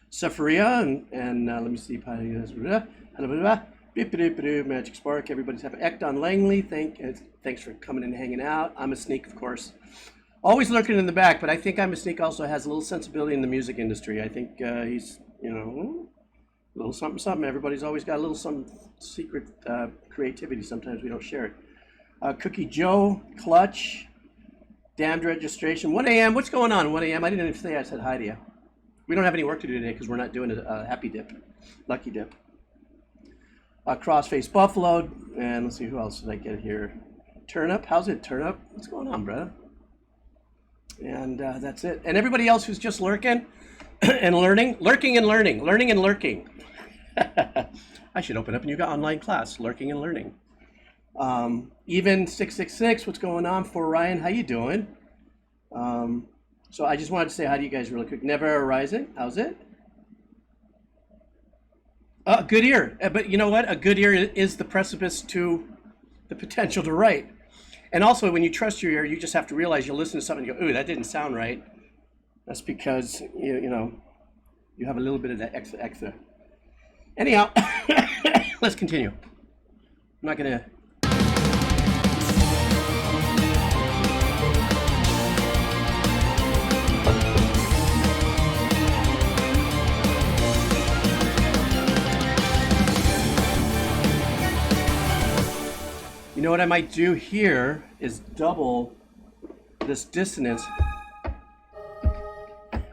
Sephiria and let me see, Magic Spark, everybody's happy. Ekton Langley, thanks for coming and hanging out. I'm a Sneak, of course. Always lurking in the back, but I think I'm a Sneak also has a little sensibility in the music industry. I think he's, you know, a little something, something. Everybody's always got a little some secret creativity. Sometimes we don't share it. Cookie Joe, Clutch, Damned Registration, 1 a.m. What's going on, 1 a.m.? I didn't even say I said hi to you. We don't have any work to do today because we're not doing a happy dip, lucky dip. Crossface Buffalo, and let's see, who else did I get here? Turnip, how's it, Turnip? What's going on, brother? And that's it. And everybody else who's just lurking and learning, lurking and learning, learning and lurking. I should open up a new online class, Lurking and Learning. Even 666, what's going on for Ryan? How you doing? So I just wanted to say hi to you guys really quick. Never Arising, how's it? Good ear. But you know what? A good ear is the precipice to the potential to write. And also, when you trust your ear, you just have to realize you'll listen to something and go, ooh, that didn't sound right. That's because, you know, you have a little bit of that extra. Anyhow, let's continue. I'm not going to... You know what I might do here is double this dissonance.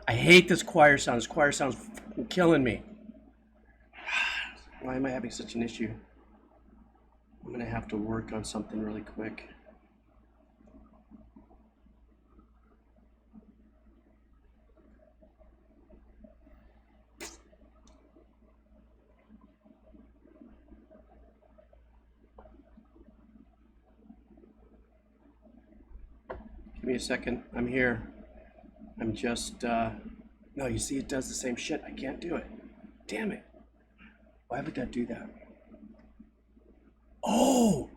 I hate this choir sound. This choir sound's killing me. Why am I having such an issue? I'm gonna have to work on something really quick. Give me a second. I'm here. I'm just, no, you see, it does the same shit. I can't do it. Damn it. Why would that do that? Oh,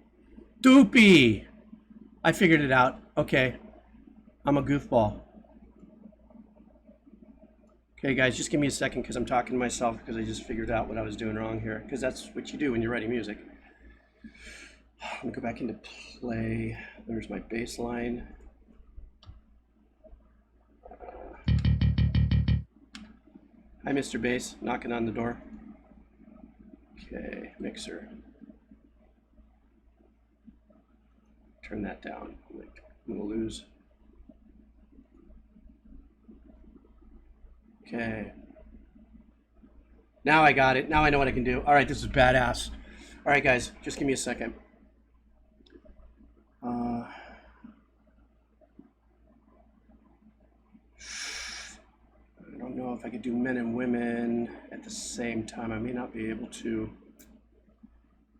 doopy. I figured it out. Okay. I'm a goofball. Okay, guys, just give me a second because I'm talking to myself because I just figured out what I was doing wrong here, because that's what you do when you're writing music. I'm gonna go back into play. There's my bass line. Hi, Mr. Bass, knocking on the door. Okay, mixer. Turn that down. I'm gonna lose. Okay. Now I got it. Now I know what I can do. All right, this is badass. All right, guys, just give me a second. I don't know if I could do men and women at the same time. I may not be able to.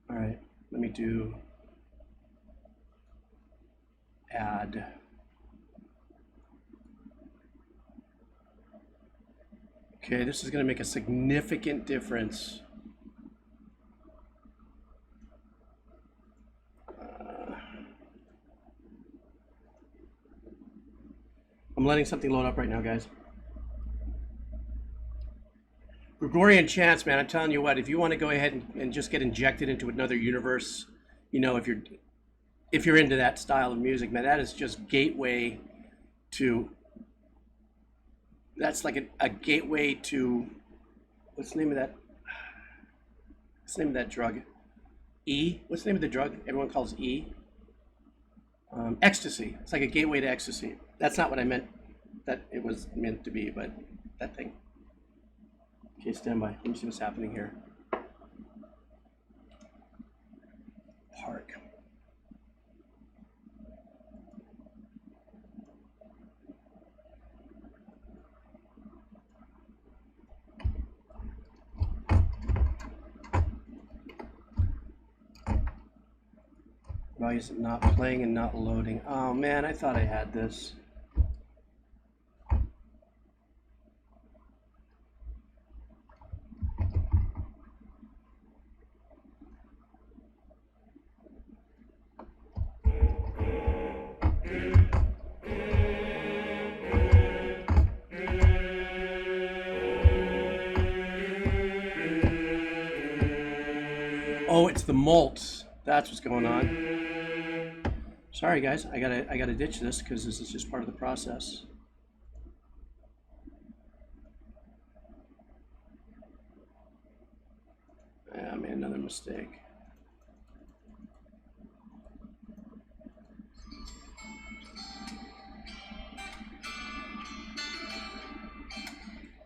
All right, let me do add. Okay, this is going to make a significant difference. I'm letting something load up right now, guys. Gregorian chants, man, I'm telling you what, if you want to go ahead and just get injected into another universe, you know, if you're into that style of music, man, that is just gateway to, that's like a gateway to, what's the name of that? What's the name of that drug? E? What's the name of the drug everyone calls E? Ecstasy. It's like a gateway to ecstasy. That's not what I meant that it was meant to be, but that thing. Okay, stand by. Let me see what's happening here. Park. Why is it not playing and not loading? Oh man, I thought I had this. Oh, it's the malts. That's what's going on. Sorry guys, I gotta ditch this because this is just part of the process. I made another mistake.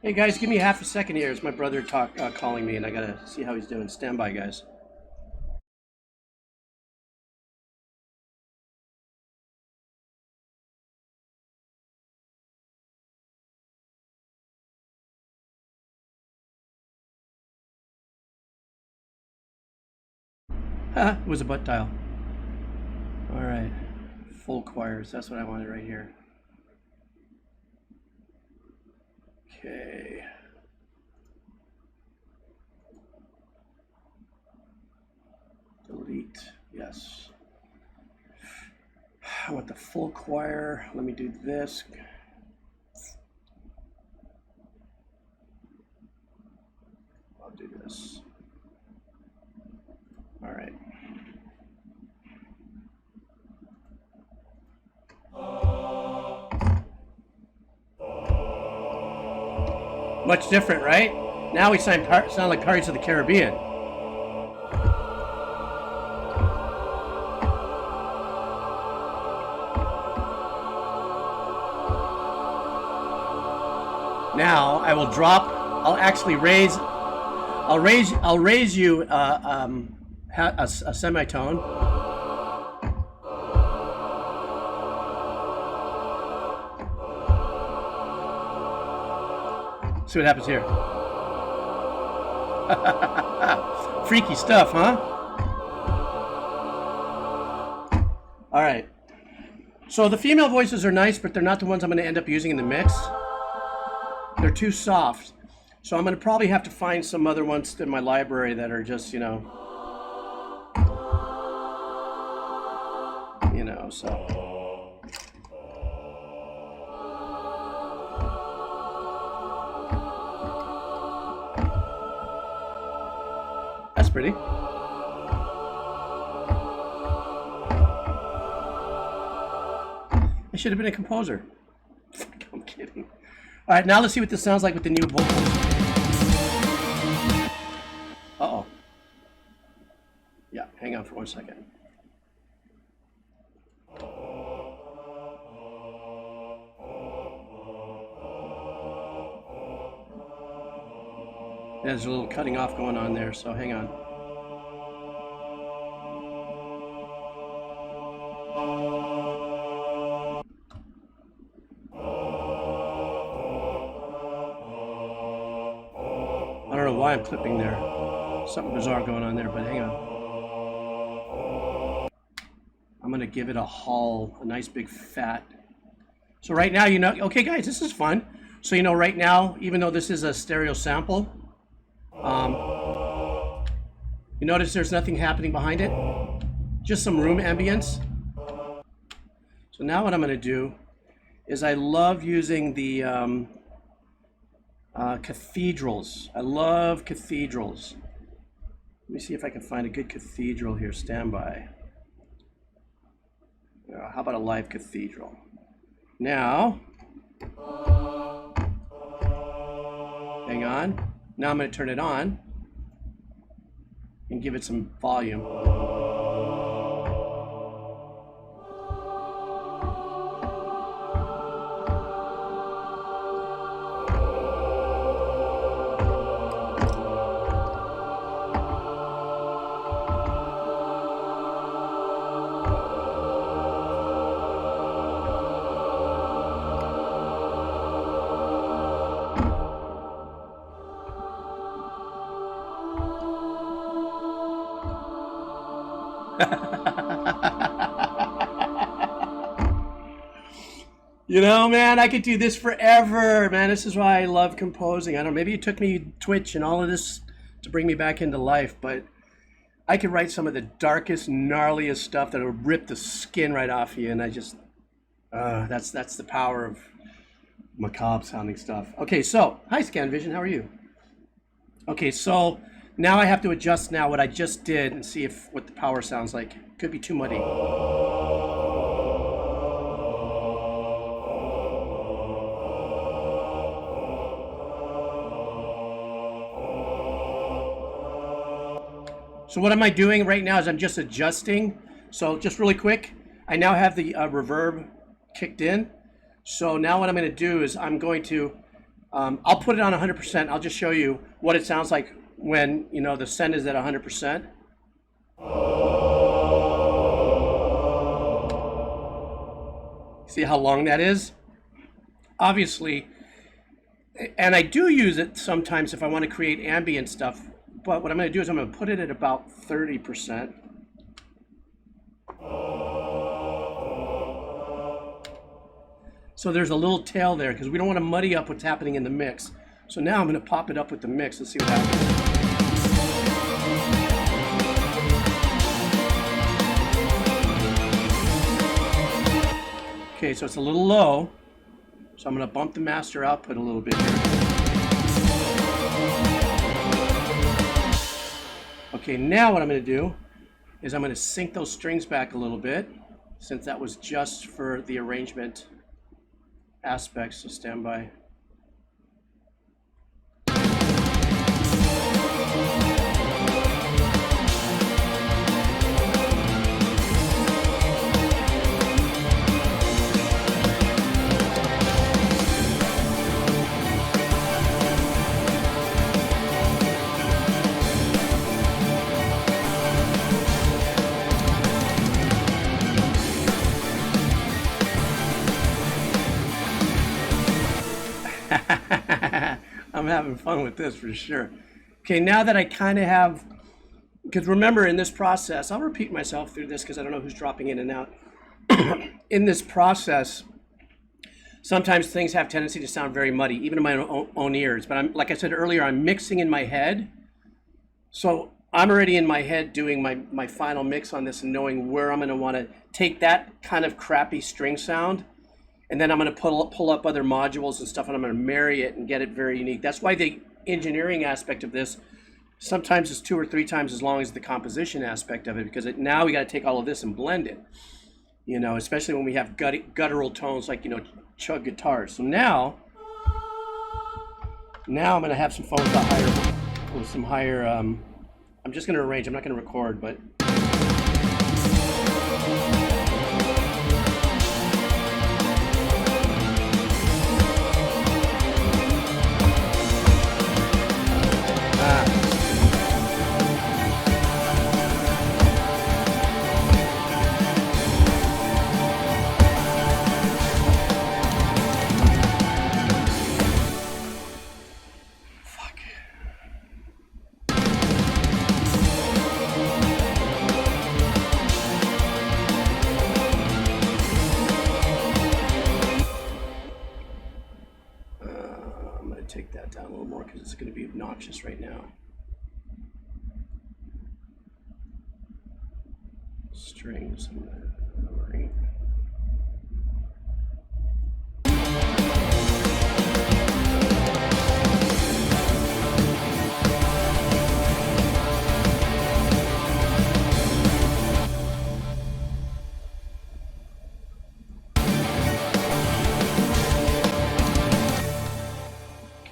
Hey guys, give me half a second here. It's my brother calling me and I gotta see how he's doing. Stand by, guys. It was a butt dial. All right, full choirs. That's what I wanted right here. Okay. Delete. Yes. I want the full choir. Let me do this. I'll do this. All right. Much different, right? Now we sound like Pirates of the Caribbean. Now I will drop. I'll actually raise. I'll raise you a semitone. See what happens here. Freaky stuff, huh? All right. So the female voices are nice, but they're not the ones I'm going to end up using in the mix. They're too soft. So I'm going to probably have to find some other ones in my library that are just, so. That's pretty. I should have been a composer. I'm kidding. All right, now let's see what this sounds like with the new vocals. Uh-oh. Yeah, hang on for 1 second. There's a little cutting off going on there, so hang on. I don't know why I'm clipping there. Something bizarre going on there, but hang on. I'm going to give it a haul, a nice big fat. So right now, okay guys, this is fun. So right now, even though this is a stereo sample, you notice there's nothing happening behind it, just some room ambience. So now what I'm going to do is I love using the cathedrals. I love cathedrals. Let me see if I can find a good cathedral here. Stand by. How about a live cathedral? Now, hang on. Now I'm going to turn it on and give it some volume. Man, I could do this forever, man. This is why I love composing. I don't know, maybe it took me Twitch and all of this to bring me back into life, but I could write some of the darkest, gnarliest stuff that would rip the skin right off you, and I just, that's the power of macabre sounding stuff. Okay, so, hi ScanVision, how are you? Okay, so now I have to adjust now what I just did and see what the power sounds like. Could be too muddy. So what am I doing right now is I'm just adjusting. So just really quick, I now have the reverb kicked in. So now what I'm going to do is I'm going to, I'll put it on 100%. I'll just show you what it sounds like when, the send is at 100%. See how long that is? Obviously, and I do use it sometimes if I want to create ambient stuff. But what I'm going to do is I'm going to put it at about 30%. So there's a little tail there because we don't want to muddy up what's happening in the mix. So now I'm going to pop it up with the mix and see what happens. Okay, so it's a little low. So I'm going to bump the master output a little bit here. Okay, now what I'm going to do is I'm going to sync those strings back a little bit, since that was just for the arrangement aspects, so stand by. I'm having fun with this for sure. Okay, now that I kind of have, because remember in this process, I'll repeat myself through this because I don't know who's dropping in and out. In this process, sometimes things have tendency to sound very muddy, even in my own ears. But I'm, like I said earlier, I'm mixing in my head. So I'm already in my head doing my final mix on this and knowing where I'm going to want to take that kind of crappy string sound. And then I'm going to pull up other modules and stuff, and I'm going to marry it and get it very unique. That's why the engineering aspect of this sometimes is 2 or 3 times as long as the composition aspect of it, because now we got to take all of this and blend it. You know, especially when we have guttural tones like, you know, chug guitars. So now I'm going to have some fun with some higher. I'm just going to arrange. I'm not going to record, but. Take that down a little more because it's going to be obnoxious right now. Strings and ring.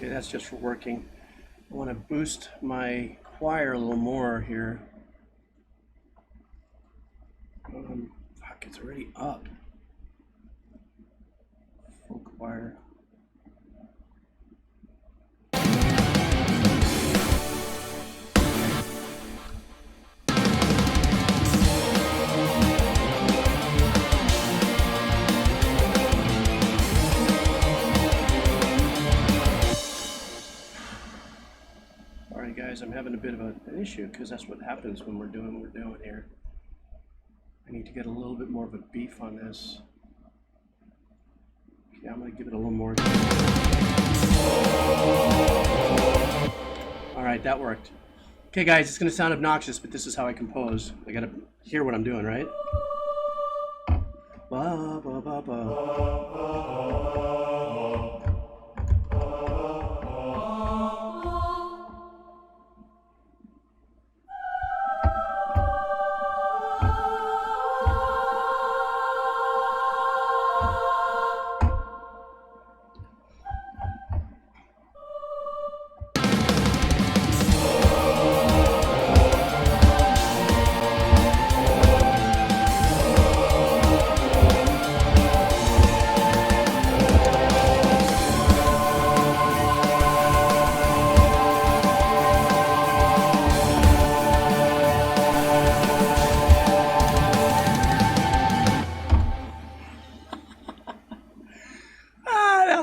That's just for working. I want to boost my choir a little more here. Fuck, it's already up. Full choir. Guys, I'm having a bit of an issue because that's what happens when we're doing what we're doing here. I need to get a little bit more of a beef on this. Okay, I'm going to give it a little more. All right, that worked. Okay, guys, it's going to sound obnoxious, but this is how I compose. I got to hear what I'm doing, right? Ba, ba, ba, ba.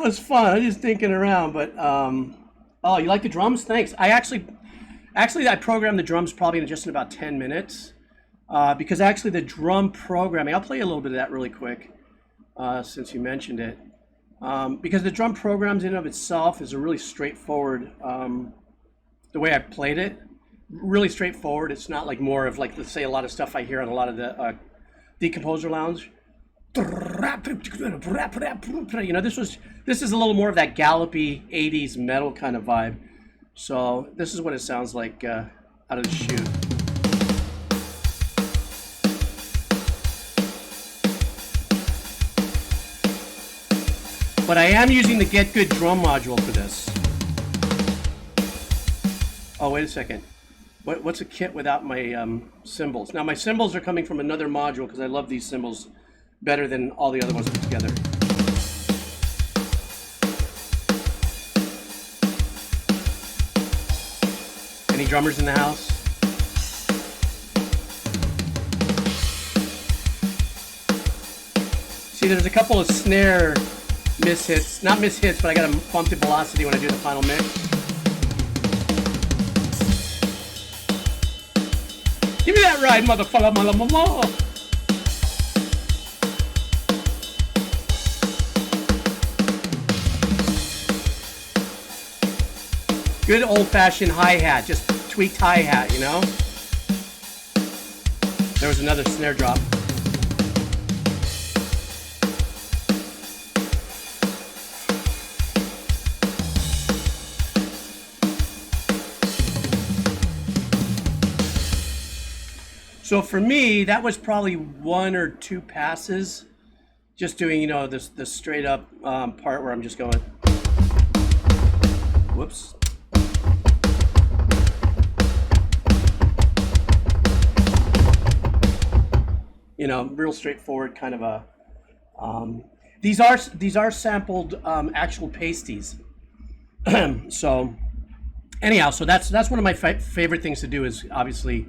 Was fun. I'm just thinking around, but oh, you like the drums? Thanks. I actually I programmed the drums probably in just in about 10 minutes because actually the drum programming, I'll play a little bit of that really quick since you mentioned it. because the drum programs in and of itself is a really straightforward, the way I played it, really straightforward. It's not like more of like, let's say, a lot of stuff I hear on a lot of the Decomposer Lounge. You know, this is a little more of that gallopy 80s metal kind of vibe. So this is what it sounds like out of the chute. But I am using the Get Good drum module for this. Oh, wait a second. What's a kit without my cymbals? Now my cymbals are coming from another module because I love these cymbals better than all the other ones put together. Any drummers in the house? See, there's a couple of snare mishits. Not mishits, but I got a bumped in velocity when I do the final mix. Give me that ride, motherfucker, mother. Good old-fashioned hi-hat, just tweaked hi-hat, you know? There was another snare drop. So for me, that was probably 1 or 2 passes, just doing, you know, this straight up part where I'm just going, whoops. You know, real straightforward kind of a. These are sampled actual pasties. So anyhow, so that's one of my favorite things to do is obviously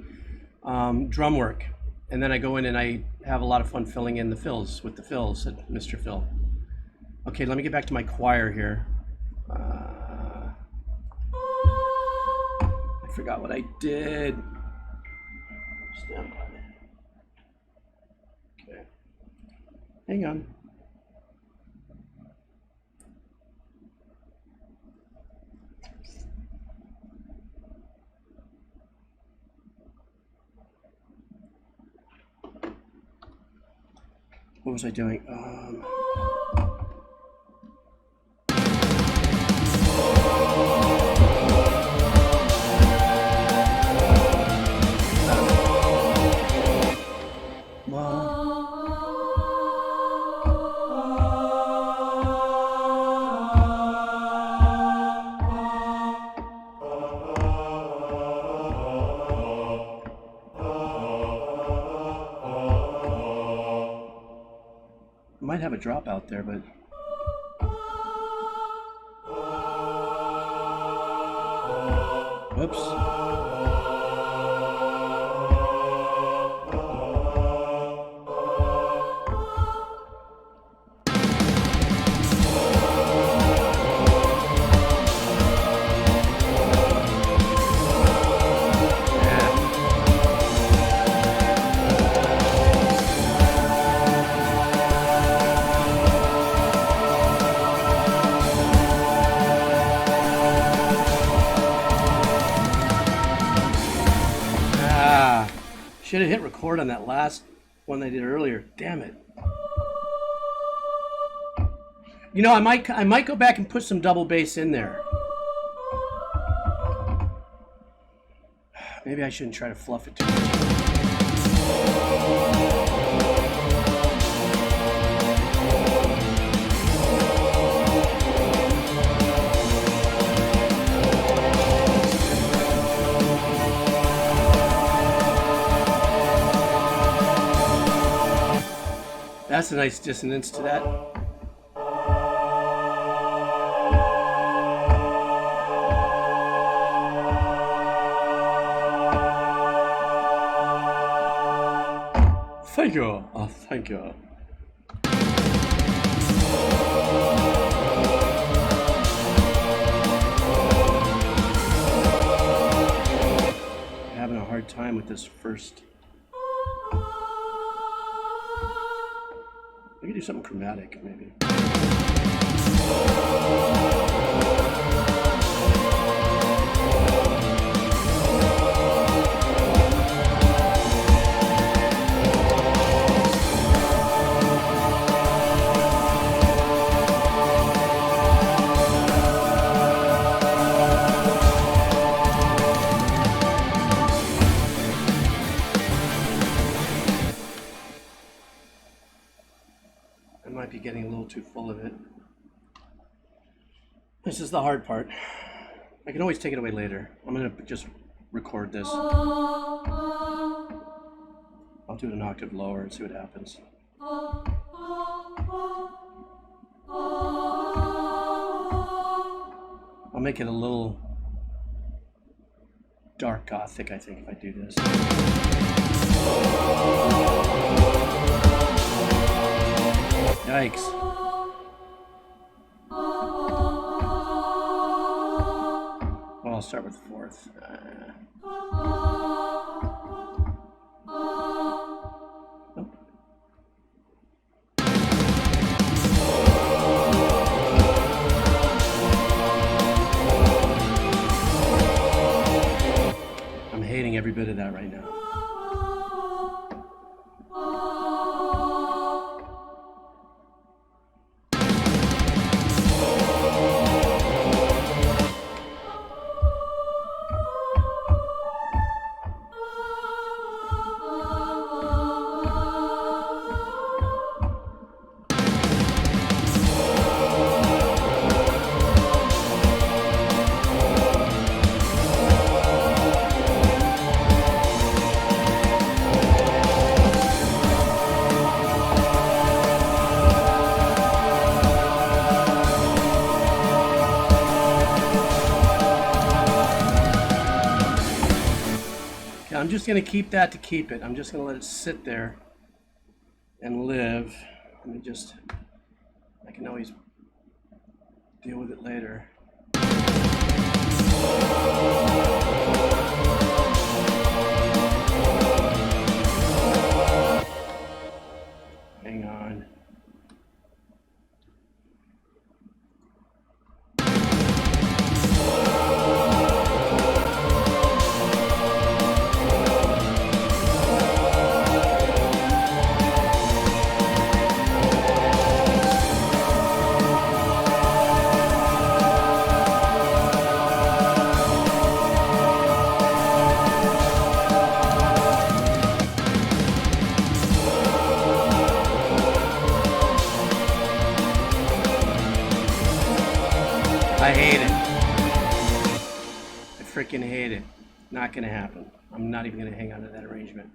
drum work, and then I go in and I have a lot of fun filling in the fills with the fills at Mr. Phil. Okay, let me get back to my choir here. I forgot what I did. Stand by. Okay, hang on. What was I doing? Might have a drop out there, but whoops. Should have hit record on that last one I did earlier. Damn it. You know, I might go back and put some double bass in there. Maybe I shouldn't try to fluff it too much. That's a nice dissonance to that. Thank you. Oh, thank you. I'm having a hard time with this first. We could do something chromatic, maybe. I might be getting a little too full of it. This is the hard part. I can always take it away later. I'm gonna just record this. I'll do it an octave lower and see what happens. I'll make it a little dark gothic, I think, if I do this. Yikes. Well, I'll start with the fourth. Nope. I'm hating every bit of that right now. I'm just going to keep that to keep it. I'm just going to let it sit there and live. Let me just, I can always deal with it later. Hang on. I hate it. I freaking hate it. Not gonna happen. I'm not even gonna hang on to that arrangement.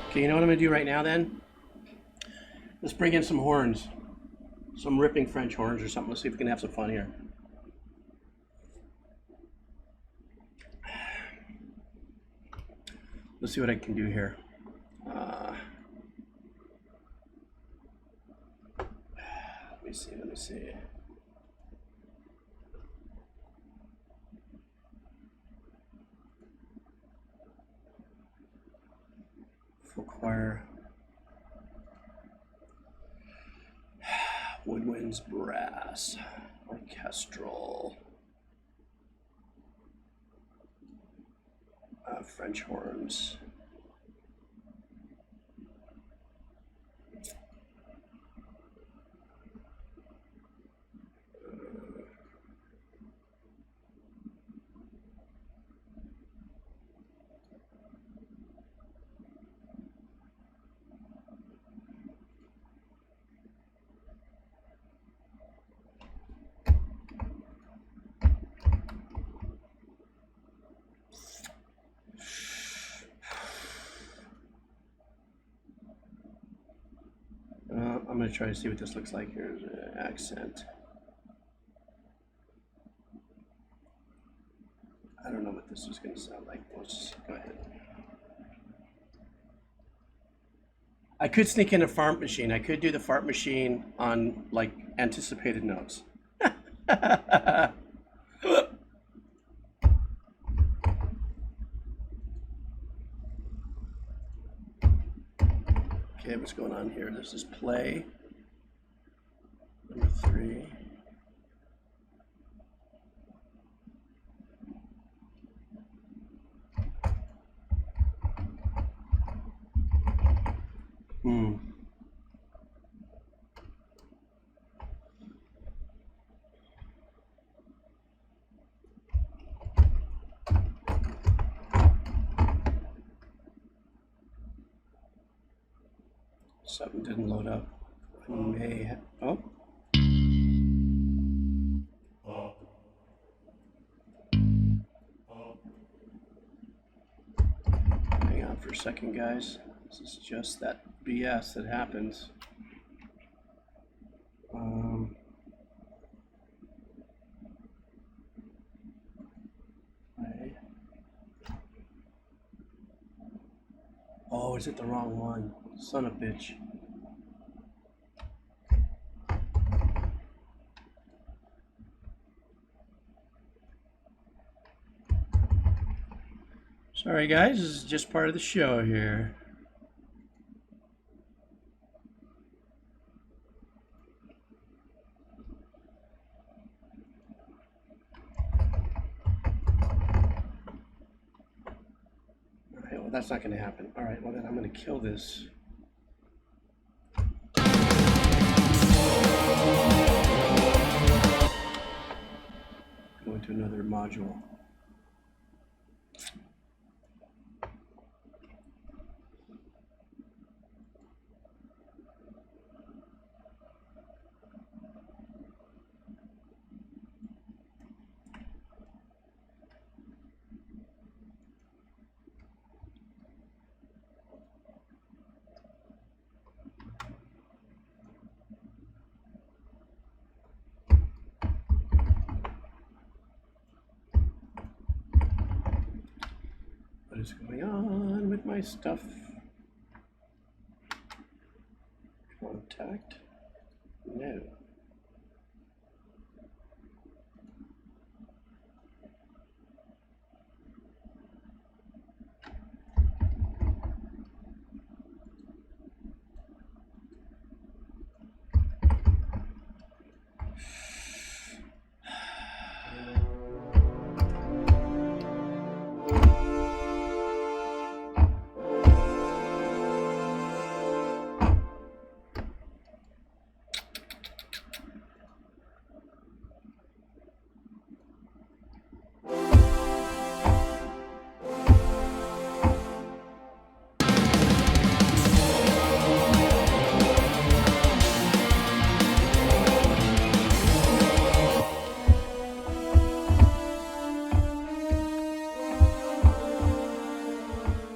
Okay, you know what I'm gonna do right now then? Let's bring in some horns. Some ripping French horns or something. Let's see if we can have some fun here. Let's see what I can do here. Let me see. Full choir. Woodwinds, brass, orchestral, French horns. I'm going to try to see what this looks like. Here's an accent. I don't know what this is going to sound like. Let's just go ahead. I could sneak in a fart machine. I could do the fart machine on like anticipated notes. Okay, what's going on here? This is play. Number 3. Something didn't load up. I may have, oh. Hang on for a second, guys. This is just that BS that happens. Oh, is it the wrong one? Son of a bitch. Sorry guys, this is just part of the show here. Alright, well that's not going to happen. Alright, well then I'm going to kill this. Go into another module. What is going on with my stuff? Contact? No.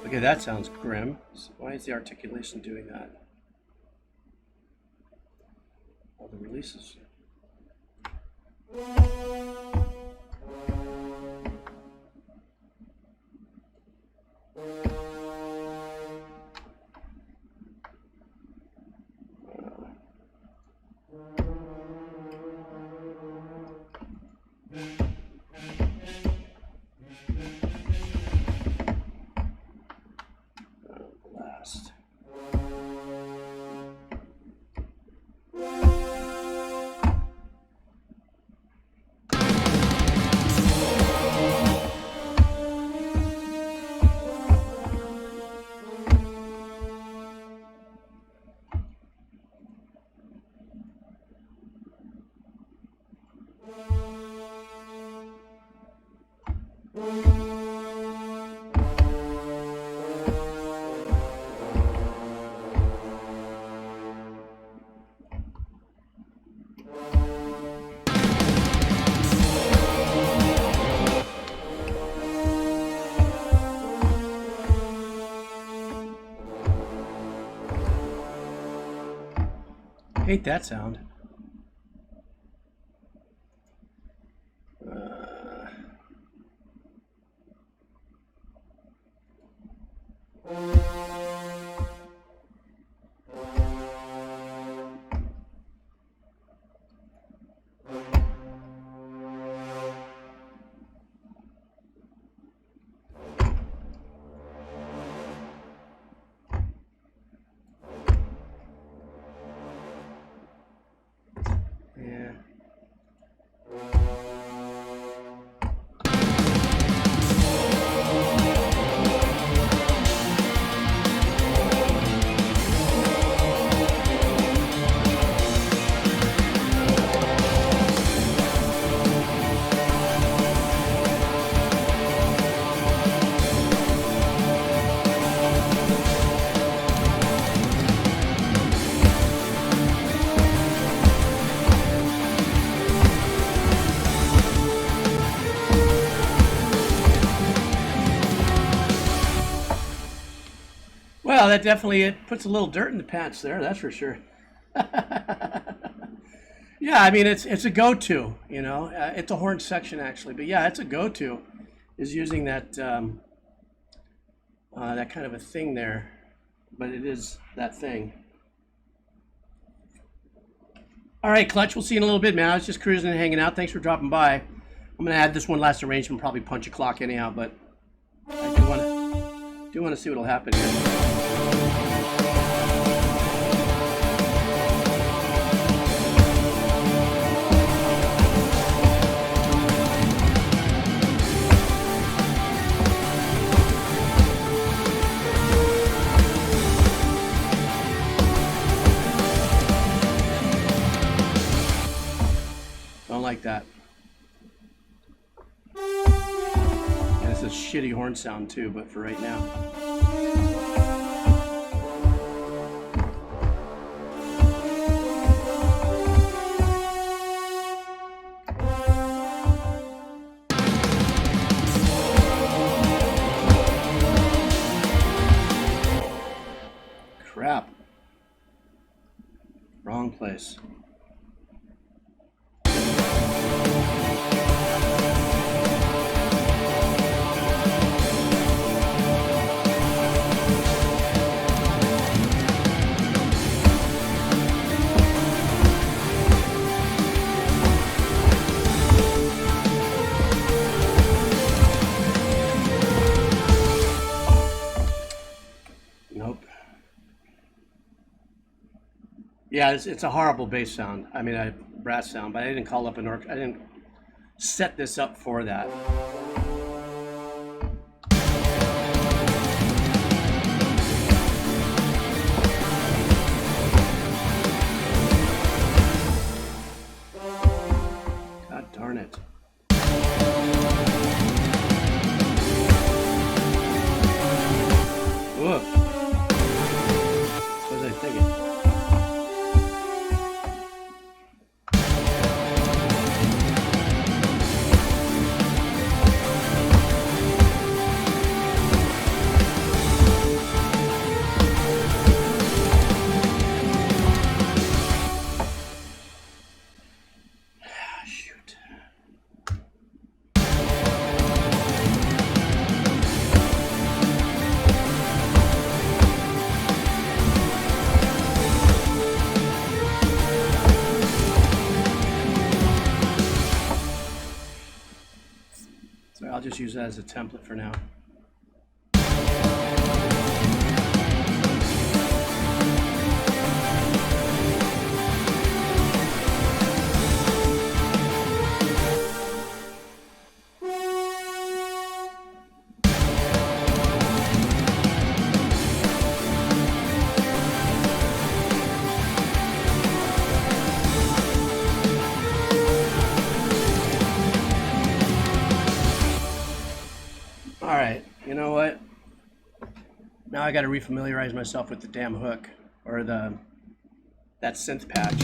Okay, that sounds grim. Why is the articulation doing that? All the releases. Blast. Hate that sound. Well, that definitely it puts a little dirt in the pants there. That's for sure. Yeah, I mean it's a go-to. You know, it's a horn section actually, but yeah, it's a go-to. Is using that that kind of a thing there, but it is that thing. All right, Clutch. We'll see you in a little bit, man. I was just cruising and hanging out. Thanks for dropping by. I'm gonna add this one last arrangement. Probably punch a clock anyhow, but I do want to see what'll happen here. Don't like that. And it's a shitty horn sound too, but for right now. Crap. Wrong place. Nope. Yeah, it's a horrible bass sound. I mean, a brass sound, but I didn't call up an I didn't set this up for that. God darn it. Whoop. What was I thinking? Shoot. So I'll just use that as a template for now. All right, you know what? Now I got to refamiliarize myself with the damn hook or that synth patch.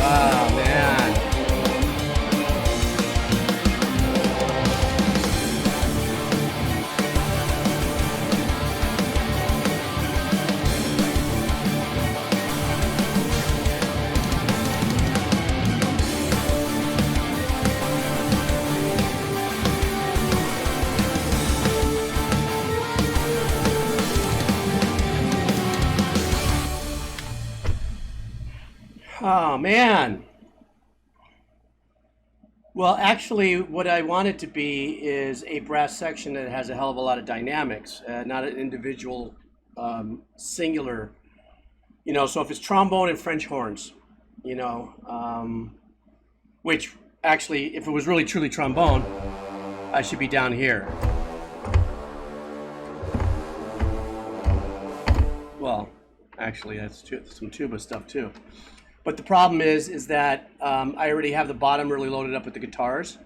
Oh man. Oh man. Well, actually, what I want it to be is a brass section that has a hell of a lot of dynamics, not an individual singular, you know, so if it's trombone and French horns, you know, which actually, if it was really truly trombone, I should be down here. Well, Actually, that's some tuba stuff too. But the problem is that I already have the bottom really loaded up with the guitars.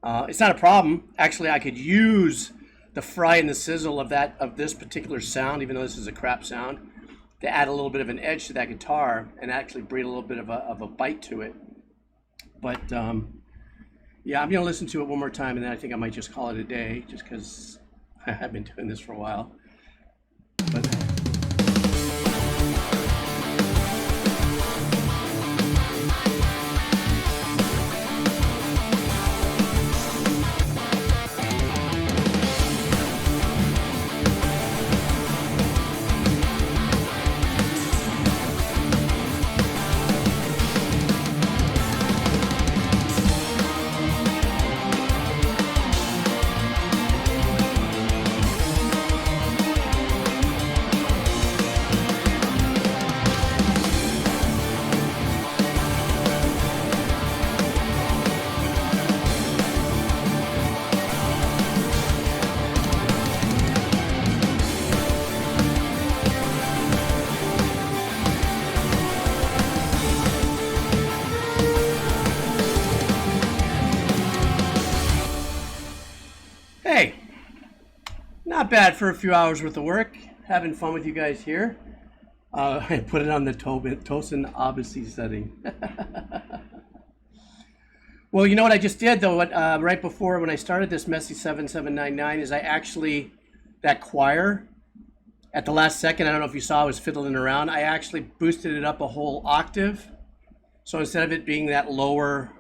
It's not a problem. Actually, I could use the fry and the sizzle of this particular sound, even though this is a crap sound, to add a little bit of an edge to that guitar and actually bring a little bit of a bite to it. But yeah, I'm gonna listen to it one more time, and then I think I might just call it a day, just because I've been doing this for a while. But hey, not bad for a few hours worth of work. Having fun with you guys here. I put it on the Tosin Odyssey setting. Well, you know what I just did though, right before when I started this Messy 7799 is I actually, that choir, at the last second, I don't know if you saw I was fiddling around, I actually boosted it up a whole octave. So instead of it being that lower,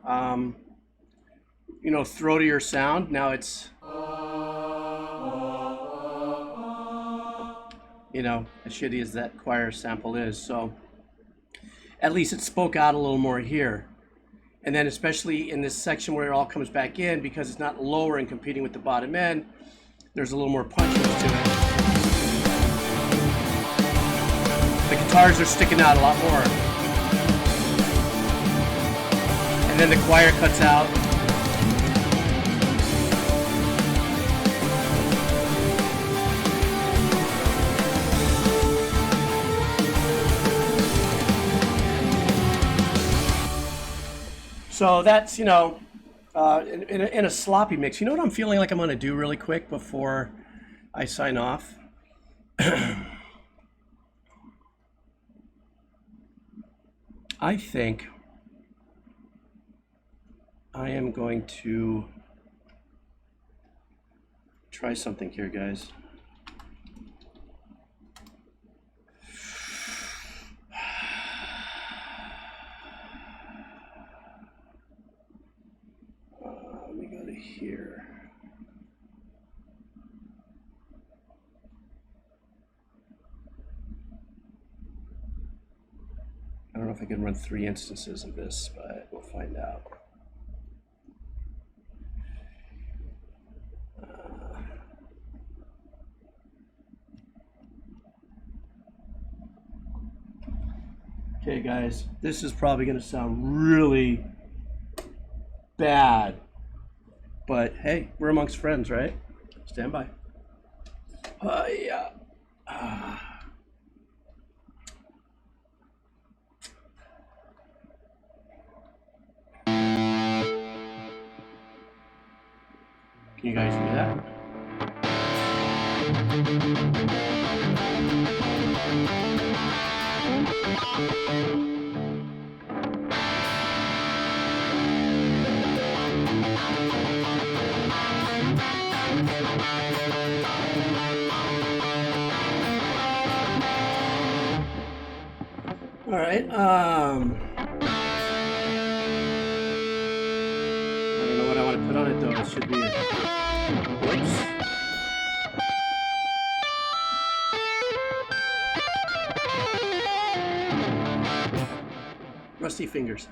throatier sound, now it's, as shitty as that choir sample is. So at least it spoke out a little more here. And then especially in this section where it all comes back in, because it's not lower and competing with the bottom end, there's a little more punchiness to it. The guitars are sticking out a lot more. And then the choir cuts out. So that's, in a sloppy mix. You know what I'm feeling like I'm going to do really quick before I sign off? I think I am going to try something here, guys. Let me go to here. I don't know if I can run 3 instances of this, but we'll find out. Okay, guys, this is probably going to sound really bad, but hey, we're amongst friends, right? Stand by. Yeah. Can you guys hear that? All right. I don't know what I want to put on it though. It should be a whoops. Rusty Fingers.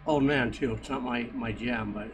Old man too. It's not my jam, but.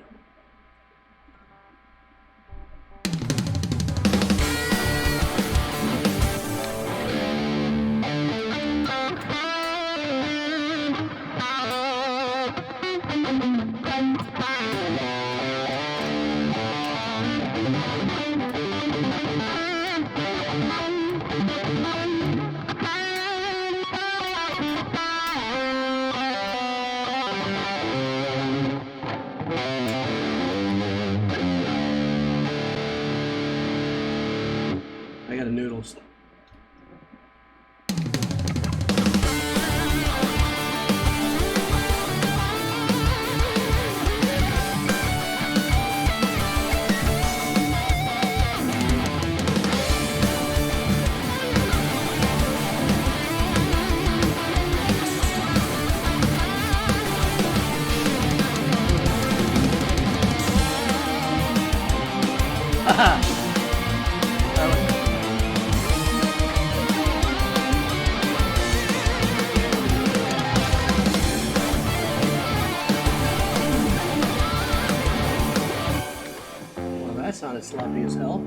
sloppy as hell.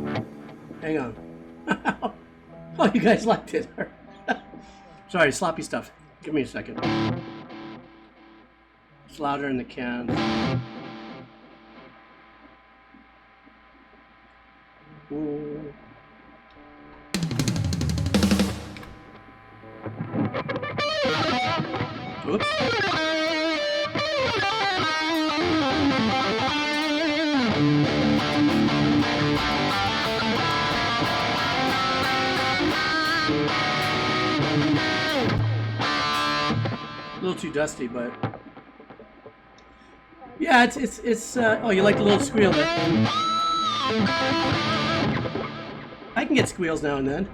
Hang on. Oh, you guys liked it. Sorry, sloppy stuff. Give me a second. It's louder in the cans. Ooh. Oops. A little too dusty, but yeah, it's oh, you like the little squeal there? I can get squeals now and then.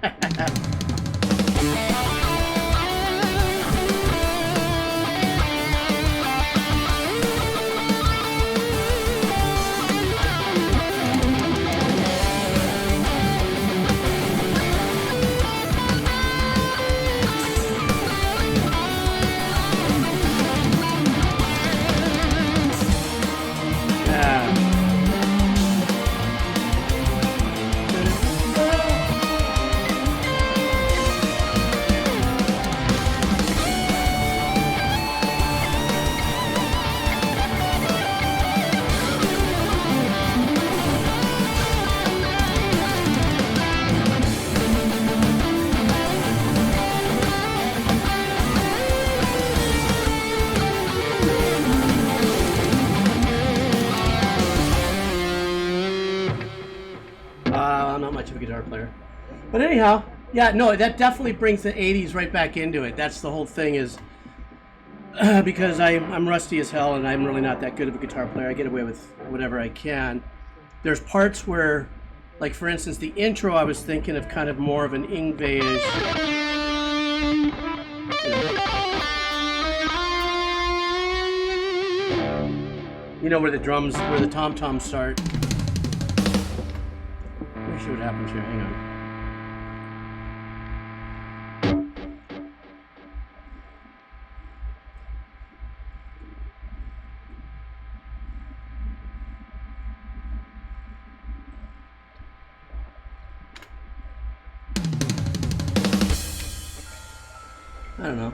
I'm not much of a guitar player. But anyhow, yeah, no, that definitely brings the 80s right back into it. That's the whole thing is, because I'm rusty as hell and I'm really not that good of a guitar player. I get away with whatever I can. There's parts where, like for instance, the intro, I was thinking of kind of more of an Yngwie-ish. You know, where the drums, where the tom-toms start. Let me see what happens here. Hang on. I don't know.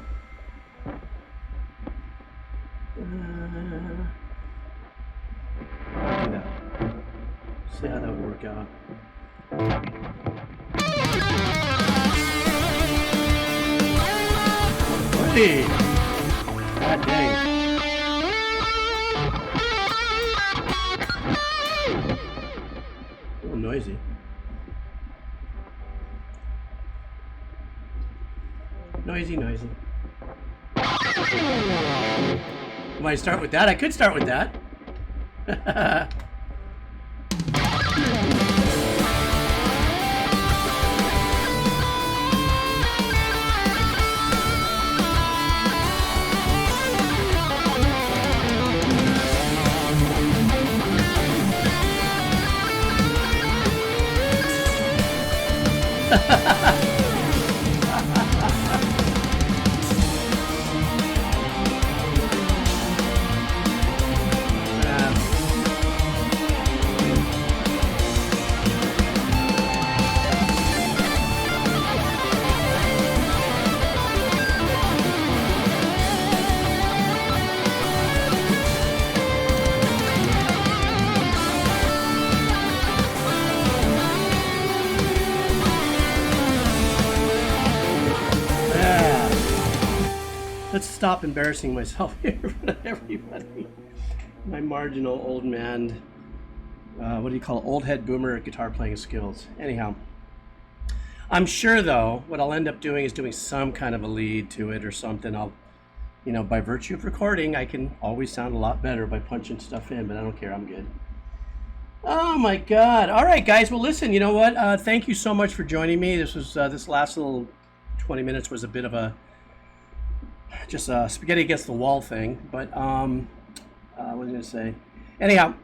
Do that. See how that would work out. Hey! God dang. A little noisy. Noisy. Might start with that. I could start with that. Let's stop embarrassing myself here in front of everybody. My marginal old man, what do you call it? Old head boomer guitar playing skills. Anyhow, I'm sure though, what I'll end up doing is doing some kind of a lead to it or something. I'll, you know, by virtue of recording, I can always sound a lot better by punching stuff in, but I don't care, I'm good. Oh my God. All right, guys. Well, listen, you know what? Thank you so much for joining me. This was, this last little 20 minutes was a bit of a, just a spaghetti against the wall thing, but what was I gonna say? Anyhow,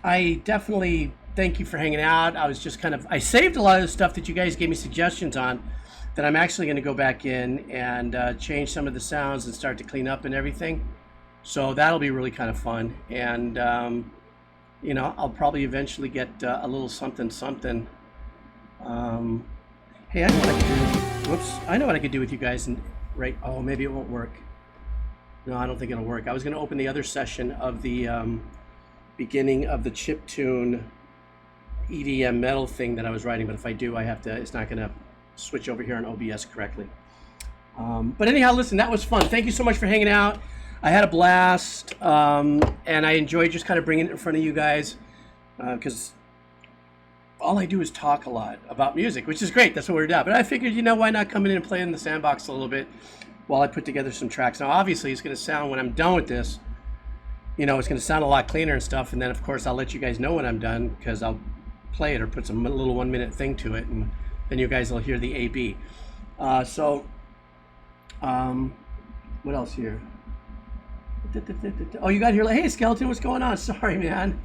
I definitely thank you for hanging out. I was just kind of, I saved a lot of the stuff that you guys gave me suggestions on that I'm actually going to go back in and change some of the sounds and start to clean up and everything. So that'll be really kind of fun. And you know, I'll probably eventually get a little something something. Hey, I know what I could do. Whoops, I know what I could do with you guys. And right, oh, maybe it won't work. No, I don't think it'll work. I was going to open the other session of the beginning of the chiptune EDM metal thing that I was writing, but if I do, I have to. It's not going to switch over here on OBS correctly. But anyhow, listen, that was fun. Thank you so much for hanging out. I had a blast, and I enjoyed just kind of bringing it in front of you guys, because all I do is talk a lot about music, which is great. That's what we're about. But I figured, you know, why not come in and play in the sandbox a little bit while I put together some tracks. Now, obviously, it's going to sound, when I'm done with this, you know, it's going to sound a lot cleaner and stuff. And then, of course, I'll let you guys know when I'm done, because I'll play it or put some little 1 minute thing to it, and then you guys will hear the A-B. What else here? Oh, you got here like, hey, Skeleton, what's going on? Sorry, man.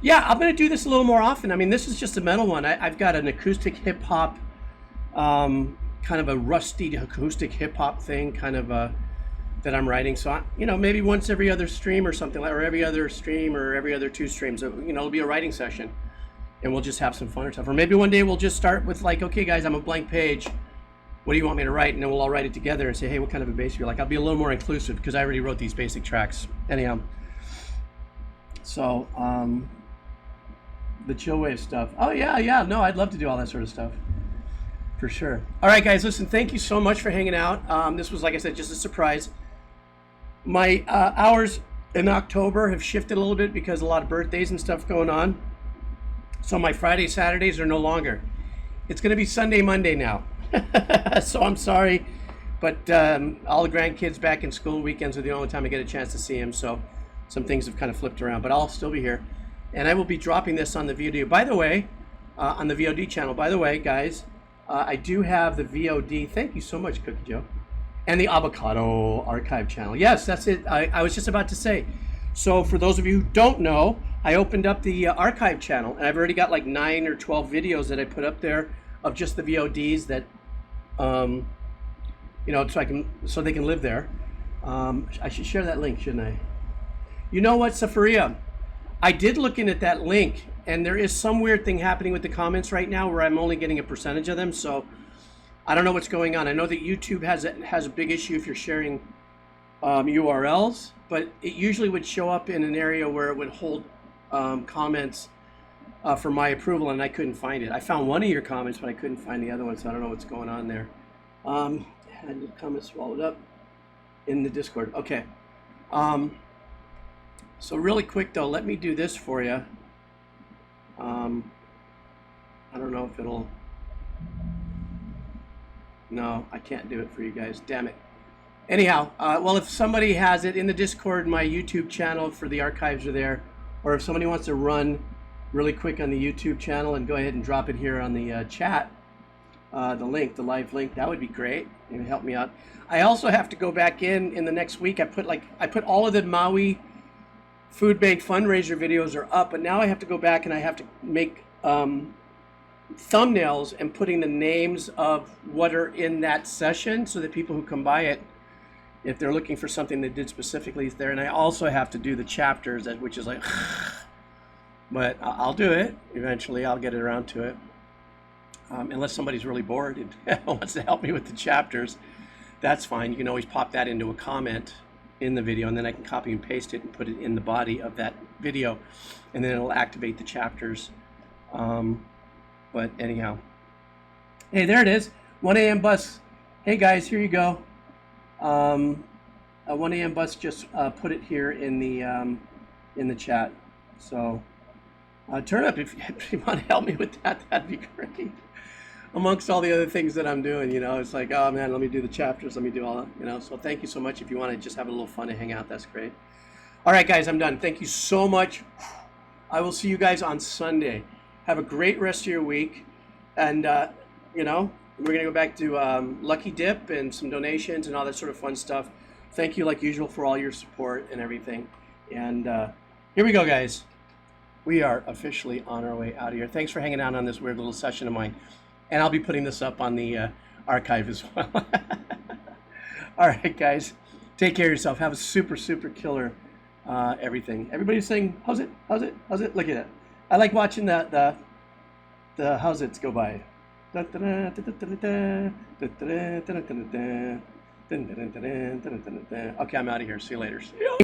Yeah, I'm going to do this a little more often. I mean, this is just a metal one. I've got an acoustic hip-hop, kind of a rusty acoustic hip-hop thing, kind of that I'm writing. So, you know, maybe once every other stream or something, like, or every other stream or every other 2 streams, you know, it'll be a writing session. And we'll just have some fun or stuff. Or maybe one day we'll just start with like, okay, guys, I'm a blank page. What do you want me to write? And then we'll all write it together and say, hey, what kind of a bass you like? I'll be a little more inclusive because I already wrote these basic tracks. Anyhow. So, the chill wave stuff. Oh, yeah. No, I'd love to do all that sort of stuff. For sure. All right, guys, listen, thank you so much for hanging out. This was, like I said, just a surprise. My hours in October have shifted a little bit because a lot of birthdays and stuff going on. So my Fridays, Saturdays are no longer. It's going to be Sunday, Monday now. So I'm sorry, but all the grandkids back in school, weekends are the only time I get a chance to see them. So some things have kind of flipped around, but I'll still be here. And I will be dropping this on the VOD. By the way, on the VOD channel. By the way, guys, I do have the VOD. Thank you so much, Cookie Joe. And the Avocado Archive channel. Yes, that's it. I was just about to say. So for those of you who don't know, I opened up the archive channel, and I've already got like 9 or 12 videos that I put up there of just the VODs that, you know, so they can live there. I should share that link, shouldn't I? You know what, Safaria? I did look in at that link, and there is some weird thing happening with the comments right now where I'm only getting a percentage of them. So I don't know what's going on. I know that YouTube has a big issue if you're sharing URLs, but it usually would show up in an area where it would hold comments for my approval, and I couldn't find it. I found one of your comments, but I couldn't find the other one, so I don't know what's going on there. Had the comments swallowed up in the Discord. Okay. So really quick though, let me do this for you. I don't know if it'll. No, I can't do it for you guys. Damn it. Anyhow, well, if somebody has it in the Discord, my YouTube channel for the archives are there. Or if somebody wants to run really quick on the YouTube channel and go ahead and drop it here on the chat, the link, the live link, that would be great. It would help me out. I also have to go back in the next week. I put all of the Maui Food Bank fundraiser videos are up, but now I have to go back and I have to make thumbnails and putting the names of what are in that session so that people who come by it, if they're looking for something that did specifically there. And I also have to do the chapters, which is like, but I'll do it eventually. I'll get it around to it. Unless somebody's really bored and wants to help me with the chapters, that's fine. You can always pop that into a comment in the video, and then I can copy and paste it and put it in the body of that video, and then it'll activate the chapters. But anyhow, hey, there it is. 1 a.m. bus. Hey guys, here you go. A 1 a.m. bus just put it here in the chat. So turn up if you want to help me with that. That'd be great. Amongst all the other things that I'm doing, you know, it's like, oh man, let me do the chapters, let me do all that, you know. So thank you so much. If you want to just have a little fun and hang out, that's great. All right, guys, I'm done. Thank you so much. I will see you guys on Sunday. Have a great rest of your week, and you know, we're gonna go back to Lucky Dip and some donations and all that sort of fun stuff. Thank you, like usual, for all your support and everything. And here we go, guys. We are officially on our way out of here. Thanks for hanging out on this weird little session of mine. And I'll be putting this up on the archive as well. All right, guys. Take care of yourself. Have a super, super killer everything. Everybody's saying, how's it? How's it? How's it? Look at it. I like watching the how's it's go by. Okay, I'm out of here. See you later.